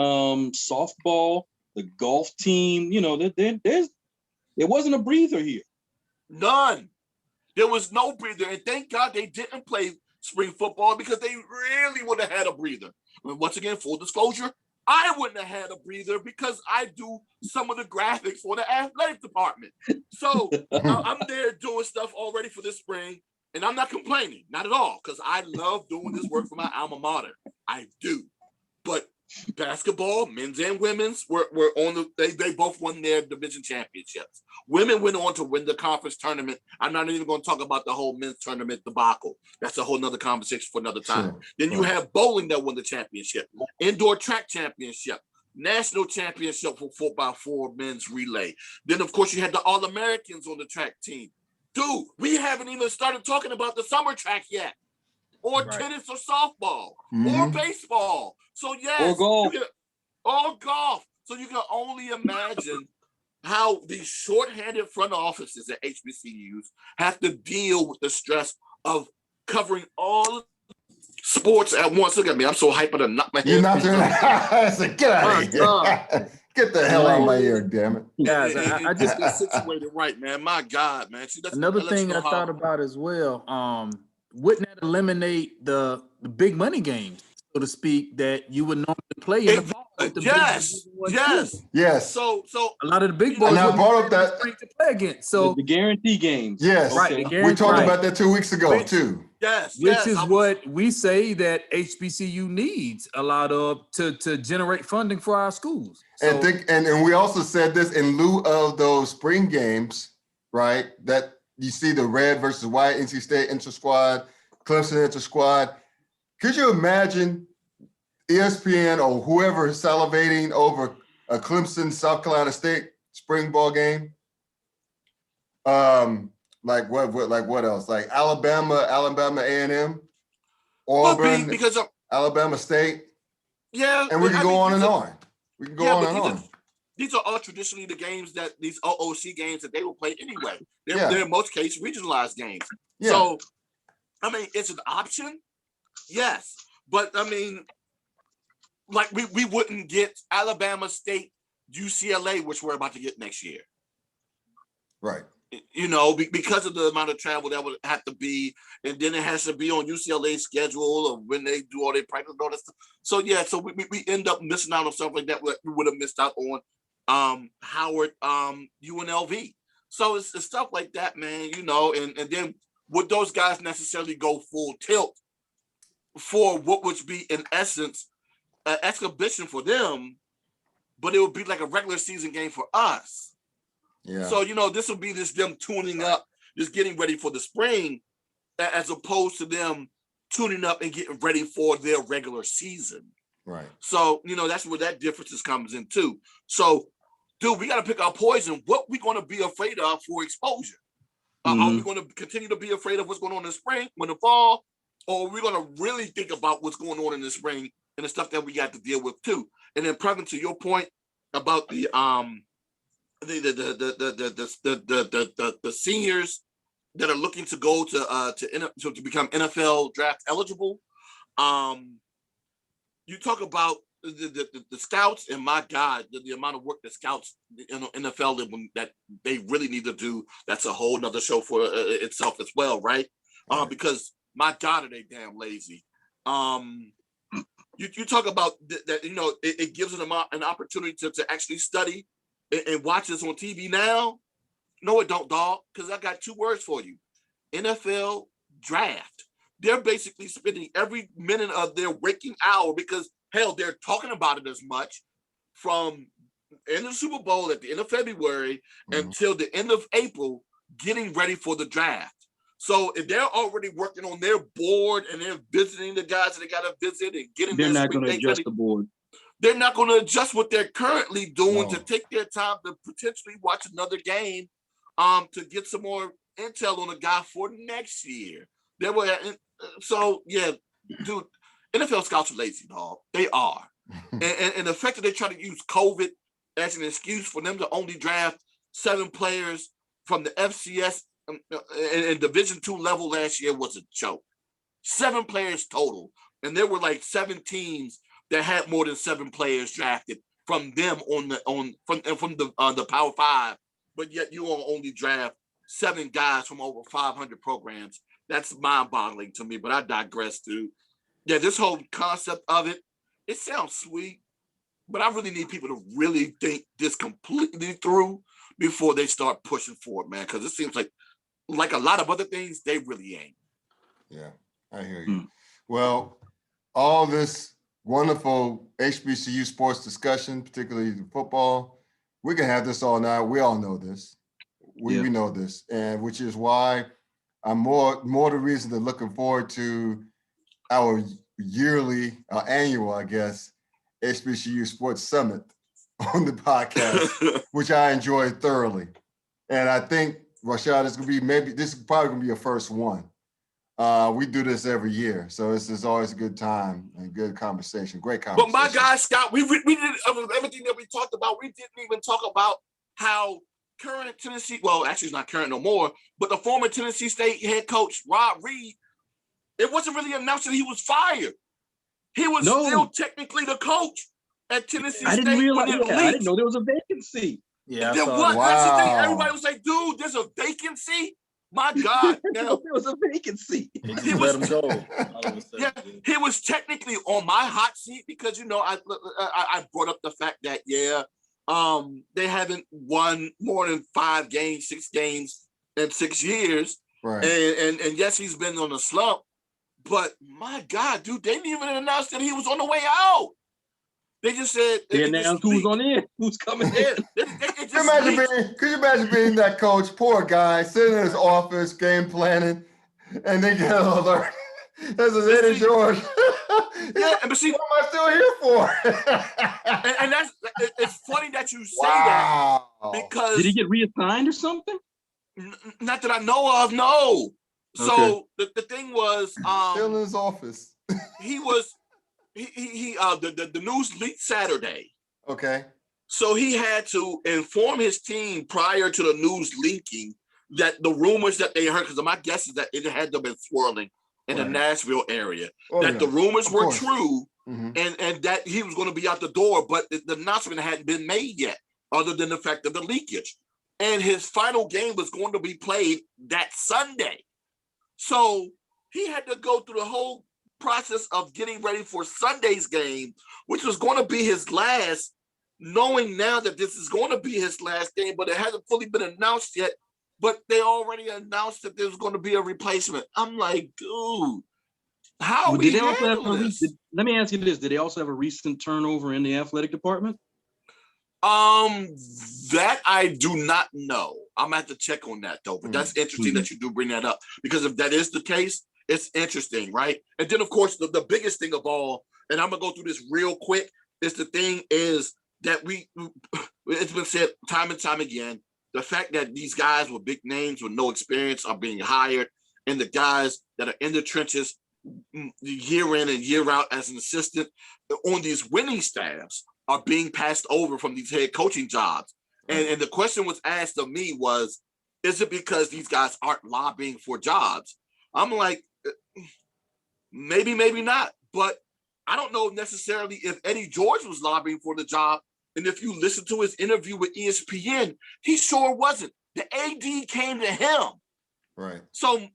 softball, the golf team. You know, there wasn't a breather here. None. There was no breather, and thank God they didn't play spring football because they really would have had a breather. And once again, full disclosure, I wouldn't have had a breather because I do some of the graphics for the athletic department. So I'm there doing stuff already for this spring, and I'm not complaining, not at all, because I love doing this work for my alma mater. I do. But basketball, men's and women's, were on they both won their division championships. Women went on to win the conference tournament. I'm not even going to talk about the whole men's tournament debacle. That's a whole nother conversation for another time. Sure. Then you have bowling that won the championship, indoor track championship, national championship for 4x4 men's relay. Then, of course, you had the All-Americans on the track team. Dude, we haven't even started talking about the summer track yet, or tennis or softball, or baseball. So yes, or golf. So you can only imagine how these short-handed front offices at HBCUs have to deal with the stress of covering all sports at once. Look at me, I'm so hyped to knock my head. You're not doing that. Like, get out of here. Get the hell out of my ear, damn it. Guys, I just get situated right, man. My God, man. See, another thing I thought about as well. Wouldn't that eliminate the big money games, so to speak, that you would normally play in the fall? Yes. So a lot of the big boys and I brought up that to play against. So the guarantee games. Yes, right. We talked about that 2 weeks ago too. Which is what we say that HBCU needs a lot of to generate funding for our schools. So, and we also said this in lieu of those spring games, right? That you see the red versus white, NC State inter-squad, Clemson inter-squad. Could you imagine ESPN or whoever is salivating over a Clemson South Carolina State spring ball game? Like what else? Like Alabama A&M, Auburn, because of Alabama State. Yeah, and we can go on and on. We can go on and on. These are all traditionally the games that these OOC games that they will play anyway. They're in most cases regionalized games. Yeah. So, I mean, it's an option, yes, but I mean, like we wouldn't get Alabama State, UCLA, which we're about to get next year, right? You know, because of the amount of travel that would have to be, and then it has to be on UCLA's schedule of when they do all their practice and all that stuff. So yeah, so we end up missing out on stuff like that. We would have missed out on Howard, UNLV. So it's stuff like that, man. You know, and then would those guys necessarily go full tilt for what would be in essence an exhibition for them, but it would be like a regular season game for us. Yeah. So, you know, this will be just them tuning up, just getting ready for the spring, as opposed to them tuning up and getting ready for their regular season. Right. So, you know, that's where that difference comes in too. So, dude, we got to pick our poison. What we going to be afraid of for exposure? Are we going to continue to be afraid of what's going on in the spring, in the fall, or are we going to really think about what's going on in the spring and the stuff that we got to deal with too? And then, Previn, to your point about the seniors that are looking to go to become NFL draft eligible. You talk about the scouts, and my God, the amount of work that scouts in NFL that they really need to do. That's a whole nother show for itself as well, right? Because my God, are they damn lazy. You talk about that, you know, it gives them an opportunity to actually study and watch this on TV now. No, it don't, dog, because I got 2 words for you. NFL draft. They're basically spending every minute of their waking hour because, hell, they're talking about it as much from end of the Super Bowl at the end of February until the end of April, getting ready for the draft. So if they're already working on their board and they're visiting the guys that they got to visit and getting They're their not going to adjust ready, the board. they're not going to adjust what they're currently doing to take their time to potentially watch another game, to get some more intel on a guy for next year. So yeah, dude, NFL scouts are lazy, dog. They are, and the fact that they try to use COVID as an excuse for them to only draft 7 players from the FCS and Division II level last year was a joke. 7 players total, and there were like 7 teams that had more than 7 players drafted from them from the Power 5, but yet you only draft 7 guys from over 500 programs. That's mind-boggling to me, but I digress, dude. Yeah, this whole concept of it sounds sweet, but I really need people to really think this completely through before they start pushing for it, man, because it seems like a lot of other things, they really ain't. Yeah, I hear you. Well, all this wonderful HBCU sports discussion, particularly football, we can have this all night. We all know this. We know this, and which is why I'm more the reason to looking forward to our yearly, annual, I guess, HBCU Sports Summit on the podcast, which I enjoyed thoroughly. And I think, Rashad, this is probably gonna be your first one. We do this every year, so it's always a good time and good conversation, great conversation. But my guy, Scott, we did everything that we talked about. We didn't even talk about how current Tennessee, well, actually it's not current no more, but the former Tennessee State head coach, Rod Reed, it wasn't really announced that he was fired. He was still technically the coach at Tennessee State. I didn't know there was a vacancy. Yeah, There was. Wow. That's the thing. Everybody was like, dude, there's a vacancy? My God. Now, there was a vacancy. He was- let him go. yeah, he was technically on my hot seat because, you know, I brought up the fact that, they haven't won more than 6 games in 6 years. Right. And yes, he's been on a slump, but my God, dude, they didn't even announce that he was on the way out. They just said They announced who's on in, who's coming in. Could you imagine being that coach, poor guy, sitting in his office, game planning, and they get an alert. This is EddieGeorge. Yeah, but see, what am I still here for? and it's funny that you say Wow. that because Did he get reassigned or something? Not that I know of, no. So the thing was, still in his office. he was the news leaked Saturday. Okay. So he had to inform his team prior to the news leaking that the rumors that they heard, because my guess is that it had to have been swirling in the Nashville area, that the rumors were true, and that he was going to be out the door, but the announcement hadn't been made yet, other than the fact of the leakage. And his final game was going to be played that Sunday. So he had to go through the whole process of getting ready for Sunday's game, which was going to be his last, knowing now that this is going to be his last game, but it hasn't fully been announced yet. But they already announced that there's going to be a replacement. I'm like, dude, how we handle this? Let me ask you this. Did they also have a recent turnover in the athletic department? That I do not know. I'm gonna have to check on that though. But that's interesting that you do bring that up, because if that is the case, it's interesting, right? And then of course the biggest thing of all, and I'm gonna go through this real quick, is the thing is that it's been said time and time again, the fact that these guys with big names with no experience are being hired, and the guys that are in the trenches year in and year out as an assistant on these winning staffs are being passed over from these head coaching jobs. And the question was asked of me was, is it because these guys aren't lobbying for jobs? I'm like, maybe, maybe not. But I don't know necessarily if EddieGeorge was lobbying for the job. And if you listen to his interview with ESPN, he sure wasn't. The AD came to him. Right. So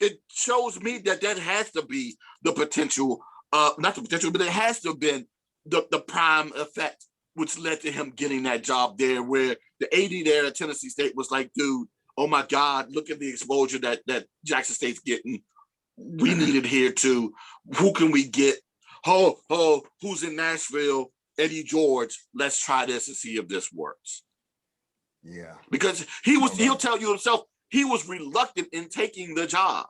it shows me that has to be the potential, not the potential, but it has to have been the prime effect, which led to him getting that job there, where the AD there at Tennessee State was like, dude, oh my God, look at the exposure that Jackson State's getting. We need it here too. Who can we get? Who's in Nashville? EddieGeorge. Let's try this and see if this works. Yeah. Because he'll tell you himself, he was reluctant in taking the job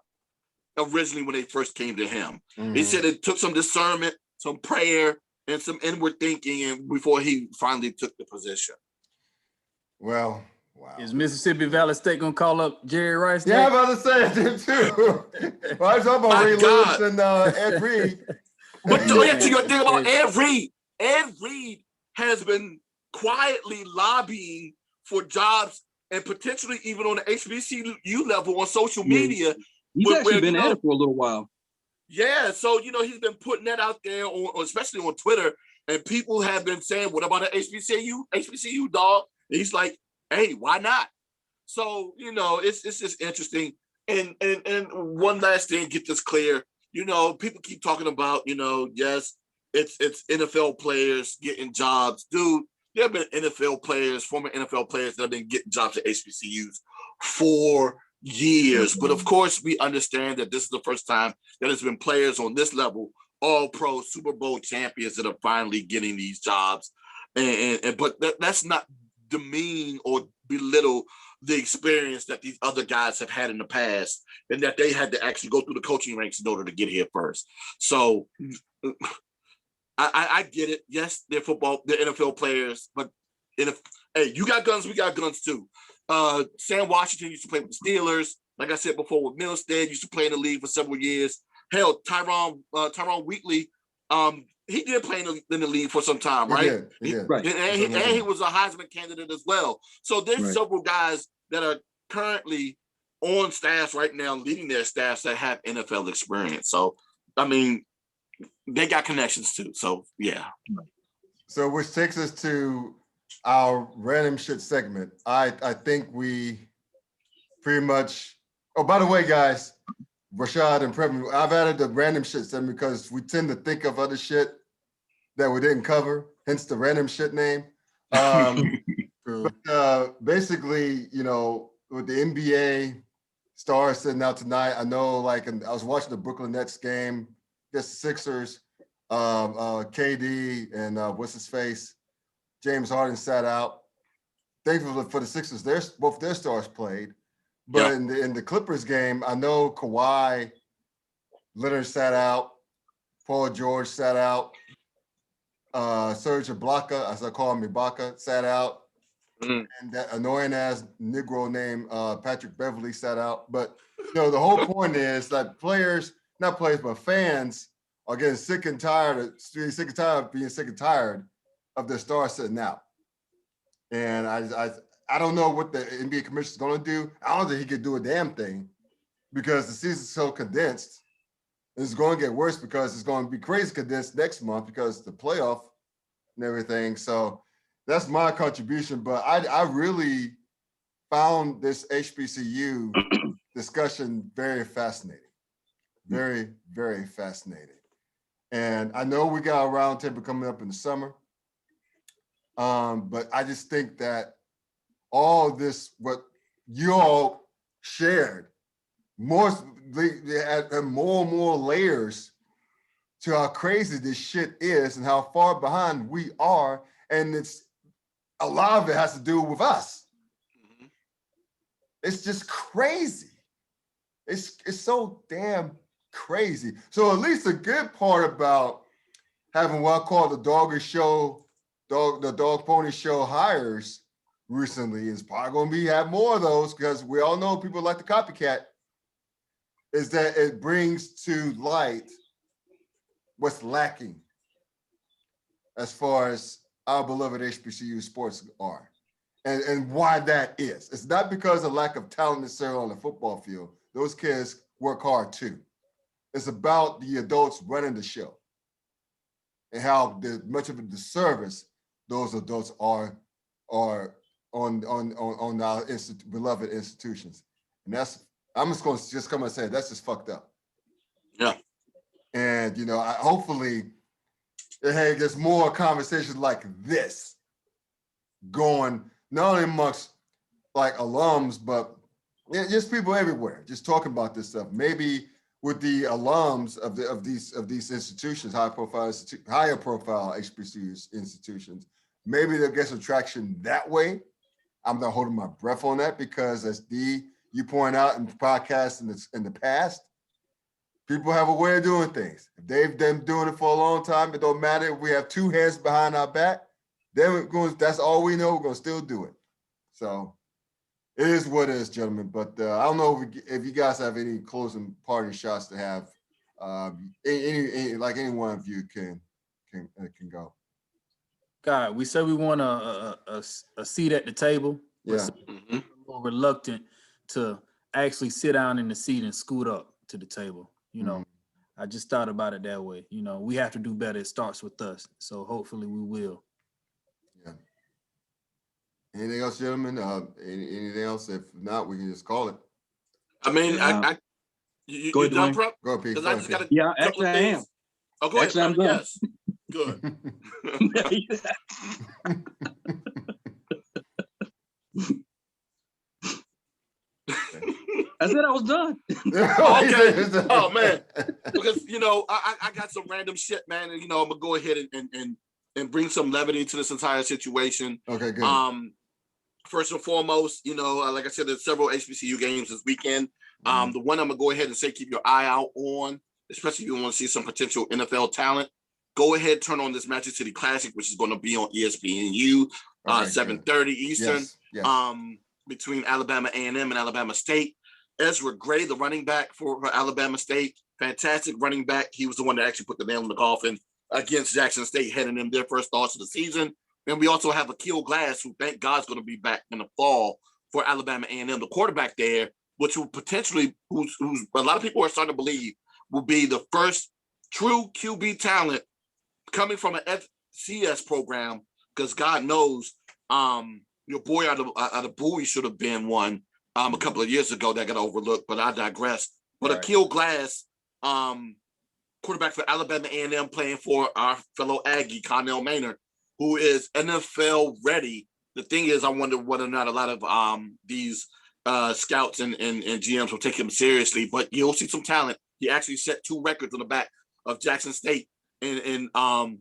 originally when they first came to him. He said it took some discernment, some prayer, and some inward thinking, and before he finally took the position. Well, wow. Is Mississippi Valley State gonna call up Jerry Rice? Yeah, I'm about to say it too. Well, I was talking about Ray Lewis and Ed Reed. But to your thing about Ed Reed. Ed Reed has been quietly lobbying for jobs and potentially even on the HBCU level on social media. He's actually been at it for a little while. Yeah, so he's been putting that out there, especially on Twitter, and people have been saying, "What about an HBCU? HBCU, dog?" And he's like, "Hey, why not?" So it's just interesting. And one last thing, get this clear. People keep talking about, yes, it's NFL players getting jobs, dude. There have been NFL players, former NFL players that have been getting jobs at HBCUs for years. But of course, we understand that this is the first time that there's been players on this level, all pro Super Bowl champions, that are finally getting these jobs. But that's not demean or belittle the experience that these other guys have had in the past, and that they had to actually go through the coaching ranks in order to get here first. So I get it. Yes, they're NFL players, but hey, you got guns, we got guns too. Sam Washington used to play with the Steelers. Like I said before, with Milstead, used to play in the league for several years. Hell, Tyron Wheatley, he did play in the league for some time, right? He did. Right. And he was a Heisman candidate as well. So there's several guys that are currently on staffs right now, leading their staffs, that have NFL experience. So, I mean, they got connections too. So, yeah. So, which takes us to our random shit segment. I think we pretty much. Oh, by the way, guys, Rashad and Previn, I've added the random shit segment because we tend to think of other shit that we didn't cover, hence the random shit name. But basically, with the NBA stars sitting out tonight, I know, I was watching the Brooklyn Nets game, the Sixers, KD and what's his face, James Harden sat out. Thankfully for the Sixers, both their stars played. But in the Clippers game, I know Kawhi Leonard sat out, Paul George sat out, Serge Ibaka, as I call him, Ibaka, sat out, and that annoying ass Negro named Patrick Beverly sat out. But the whole point is that not players, but fans are getting sick and tired of being sick and tired of their stars sitting out. And I don't know what the NBA commissioner is going to do. I don't think he could do a damn thing because the season's so condensed. It's going to get worse because it's going to be crazy condensed next month because the playoff and everything. So that's my contribution. But I really found this HBCU discussion very fascinating. Very, very fascinating. And I know we got a roundtable coming up in the summer. But I just think that all this, what you all shared, they add more and more layers to how crazy this shit is and how far behind we are. And a lot of it has to do with us. It's just crazy. It's so damn crazy. So at least the good part about having what I call the dog pony show hires recently is probably going to have more of those because we all know people like the copycat, is that it brings to light what's lacking as far as our beloved HBCU sports are and why that is. It's not because of lack of talent necessarily on the football field. Those kids work hard too. It's about the adults running the show and how much of a disservice those adults are on our beloved institutions. And I'm just going to come and say that's just fucked up. Yeah. And hopefully, hey, there's more conversations like this going, not only amongst like alums, but just people everywhere, just talking about this stuff. Maybe with the alums of these institutions, higher profile HBCUs institutions, maybe they'll get some traction that way. I'm not holding my breath on that because, as you point out in podcasts in the past, people have a way of doing things. If they've been doing it for a long time, it don't matter if we have two hands behind our back. That's all we know. We're gonna still do it. So it is what it is, gentlemen. But I don't know if you guys have any closing parting shots to have. Any one of you can go. God, we said we want a seat at the table. Yeah. We're a little reluctant to actually sit down in the seat and scoot up to the table. I just thought about it that way. We have to do better. It starts with us. So hopefully we will. Yeah. Anything else, gentlemen? Anything else? If not, we can just call it. I mean, you done, Prep? Go ahead, Pete. Because I just got actually I am. Oh, go actually, ahead. I'm done. Yes. Good. I said I was done. Okay. Oh man, because I got some random shit, man, and I'm gonna go ahead and bring some levity to this entire situation. Okay, good. First and foremost, like I said, there's several HBCU games this weekend. The one I'm gonna go ahead and say keep your eye out on, especially if you want to see some potential NFL talent. Go ahead, turn on this Magic City Classic, which is going to be on ESPNU, 7:30 Eastern. Yes. Between Alabama A&M and Alabama State. Ezra Gray, the running back for Alabama State, fantastic running back. He was the one that actually put the nail in the coffin against Jackson State, heading in their first thoughts of the season. And we also have Akil Glass, who thank God's going to be back in the fall for Alabama A&M, the quarterback there, which will potentially, who's a lot of people are starting to believe, will be the first true QB talent coming from an FCS program, because God knows, your boy out of Bowie should have been one a couple of years ago that got overlooked, but I digress. But right. Akil Glass, quarterback for Alabama A&M, playing for our fellow Aggie, Connell Maynard, who is NFL ready. The thing is, I wonder whether or not a lot of these scouts and GMs will take him seriously, but you'll see some talent. He actually set 2 records on the back of Jackson State. And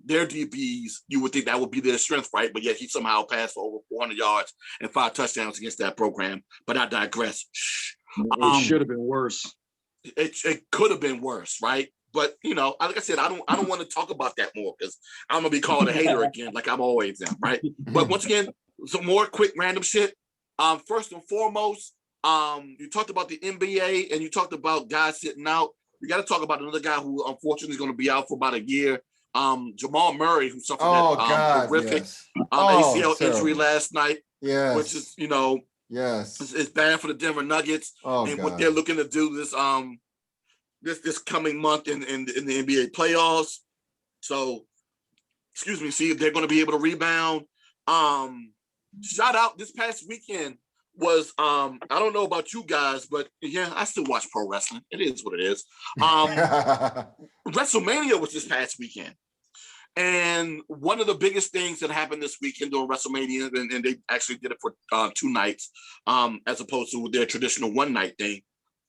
their DBs, you would think that would be their strength, right? But yet he somehow passed for over 400 yards and 5 touchdowns against that program. But I digress. It should have been worse. It could have been worse, right? But like I said, I don't want to talk about that more because I'm gonna be called a hater again, like I'm always am, right? But once again, some more quick random shit. First and foremost, you talked about the NBA and you talked about guys sitting out. We got to talk about another guy who unfortunately is going to be out for about a year. Jamal Murray, who suffered that horrific ACL injury last night. Yes. Which is, yes, it's bad for the Denver Nuggets. And what they're looking to do this coming month in the NBA playoffs. So, see if they're going to be able to rebound. Shout out this past weekend was I don't know about you guys, but yeah, I still watch pro wrestling. It is what it is. WrestleMania was this past weekend. And one of the biggest things that happened this weekend during WrestleMania, and they actually did it for 2 nights, as opposed to their traditional 1-night thing.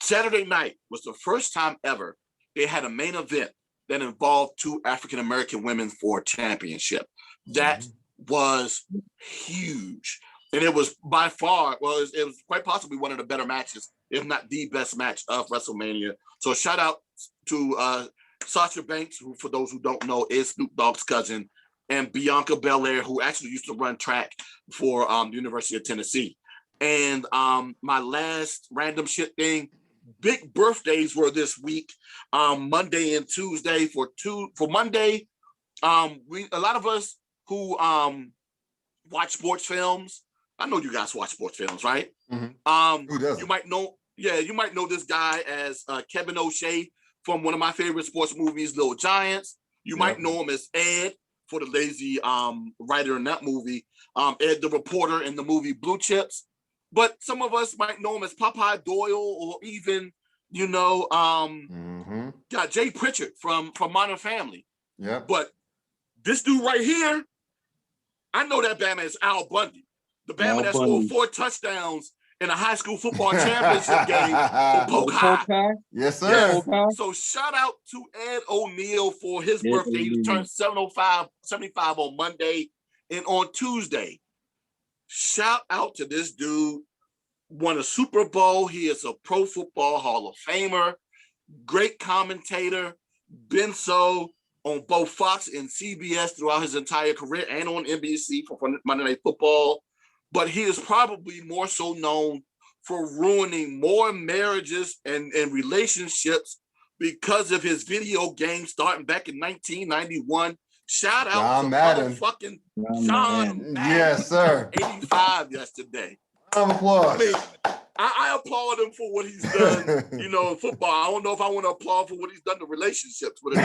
Saturday night was the first time ever they had a main event that involved 2 African-American women for a championship. That was huge. And it was by far, it was quite possibly one of the better matches, if not the best match of WrestleMania. So shout out to Sasha Banks, who, for those who don't know, is Snoop Dogg's cousin, and Bianca Belair, who actually used to run track for the University of Tennessee. And my last random shit thing, big birthdays were this week, Monday and Tuesday. For Monday, a lot of us who watch sports films. I know you guys watch sports films, right? Mm-hmm. Who doesn't? You might know this guy as Kevin O'Shea from one of my favorite sports movies, Little Giants. You might know him as Ed, for the lazy writer in that movie. Ed the reporter in the movie Blue Chips. but some of us might know him as Popeye Doyle, or even, got Jay Pritchard from Modern Family. Yeah. But this dude right here, I know that Bama is Al Bundy, the Bama that scored 4 touchdowns in a high school football championship game for Polk High. Yes, sir. Yes. So shout out to Ed O'Neill for his birthday. He turned 75 on Monday, and on Tuesday. Shout out to this dude. Won a Super Bowl. He is a Pro Football Hall of Famer. Great commentator. Been so on both Fox and CBS throughout his entire career, and on NBC for Monday Night Football. But he is probably more so known for ruining more marriages and relationships because of his video game starting back in 1991. Shout out to motherfucking John Madden. Yes, sir. 85 yesterday. Round of applause. I mean, I applaud him for what he's done, in football. I don't know if I want to applaud for what he's done to relationships, but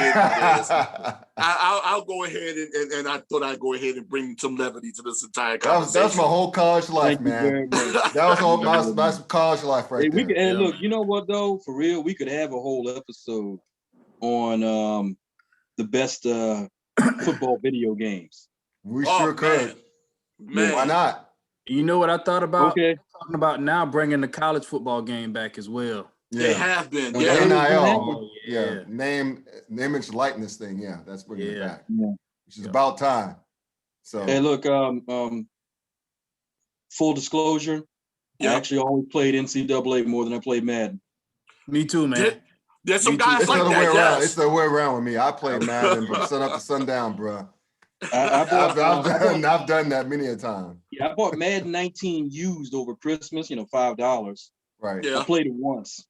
I'll go ahead and I thought I'd go ahead and bring some levity to this entire conversation. That's my whole college life, man. That was all my college life right there. And look, you know what though? For real, we could have a whole episode on the best football video games. We sure could. Man, why not? You know what I thought about? Okay. Talking about now bringing the college football game back as well. Yeah. They have been. Yeah. NIL. Name, image, likeness thing. Yeah, that's bringing it back. Yeah. Which is about time. So. Hey, look. Full disclosure. I actually always played NCAA more than I played Madden. Me too, man. There's some guys like that. Yes. It's the way around with me. I play Madden from sun up to sundown, bro. I've done that many a time. Yeah, I bought Madden 19 used over Christmas, $5. Right. Yeah. I played it once.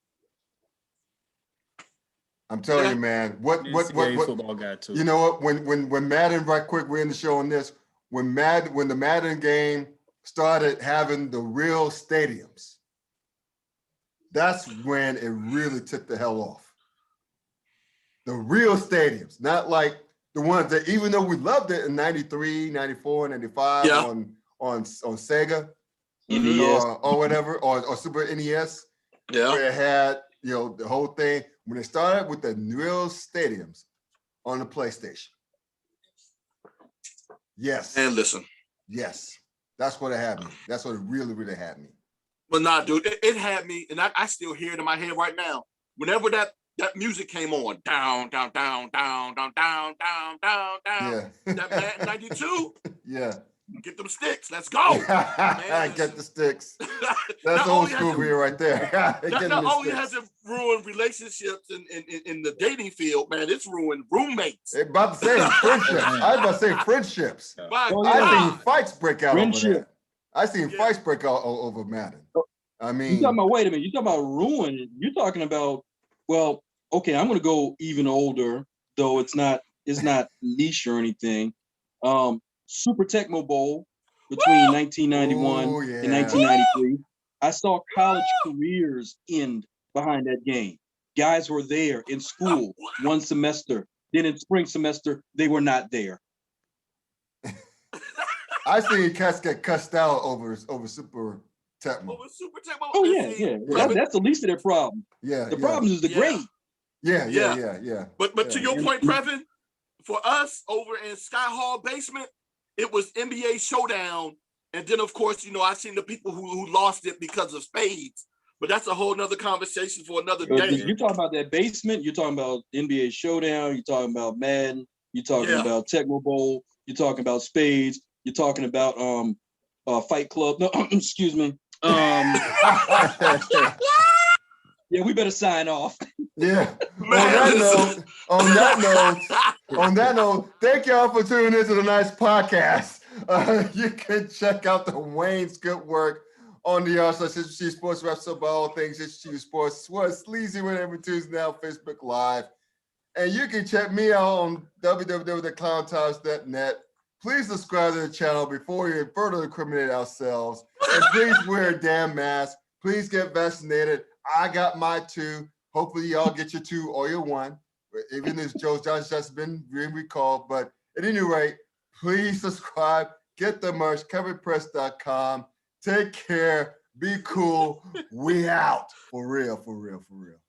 I'm telling you, man. What football guy too. You know what? When Madden, right quick, we're in the show on this. When the Madden game started having the real stadiums, that's when it really took the hell off. The real stadiums, not like the ones that, even though we loved it in 93, 94, 95 on Sega or whatever, or Super NES, where it had, the whole thing. When it started with the real stadiums on the PlayStation. Yes. And listen. Yes. That's what it had me. That's what it really, really had me. But nah, dude, it had me, and I still hear it in my head right now. Whenever that music came on, down, down, down, down, down, down, down, down, down. Yeah. That Madden 92. Yeah. Get them sticks. Let's go. Get the sticks. That's old school beer right there. Not only has it ruined relationships in the dating field, man, it's ruined roommates. About to say friendships. I was about to say friendships. I seen fights break out over that. I seen fights break out over Madden. I mean, you're talking about, wait a minute, you're talking about ruin. You're talking about, well, okay, I'm gonna go even older, though it's not niche or anything. Super Tecmo Bowl between 1991 and 1993. I saw college careers end behind that game. Guys were there in school one semester. Then in spring semester, they were not there. I seen cats get cussed out over Super Tecmo. Over Super Tecmo. Oh yeah. That's the least of their problem. Yeah. The problem is the grade. Yeah. But to your point, Previn, for us over in Sky Hall basement, it was NBA Showdown. And then, of course, I seen the people who lost it because of spades. But that's a whole nother conversation for another day. You're talking about that basement. You're talking about NBA Showdown. You're talking about Madden. You're talking about Tecmo Bowl. You're talking about spades. You're talking about Fight Club. No, excuse me. Yeah, we better sign off. Yeah. On that note, thank y'all for tuning into the nice podcast. You can check out the Wayne's good work on the HBCU Sports Reps about all things HBCU Sports. Sleazy whenever Tuesday now, Facebook Live. And you can check me out on www.clowntops.net. Please subscribe to the channel before we further incriminate ourselves. And please wear a damn mask. Please get vaccinated. I got my 2. Hopefully y'all get your 2 or your 1. Even if Joe John's just been recalled. But at any rate, please subscribe. Get the merch, coverpress.com. Take care. Be cool. We out. For real, for real, for real.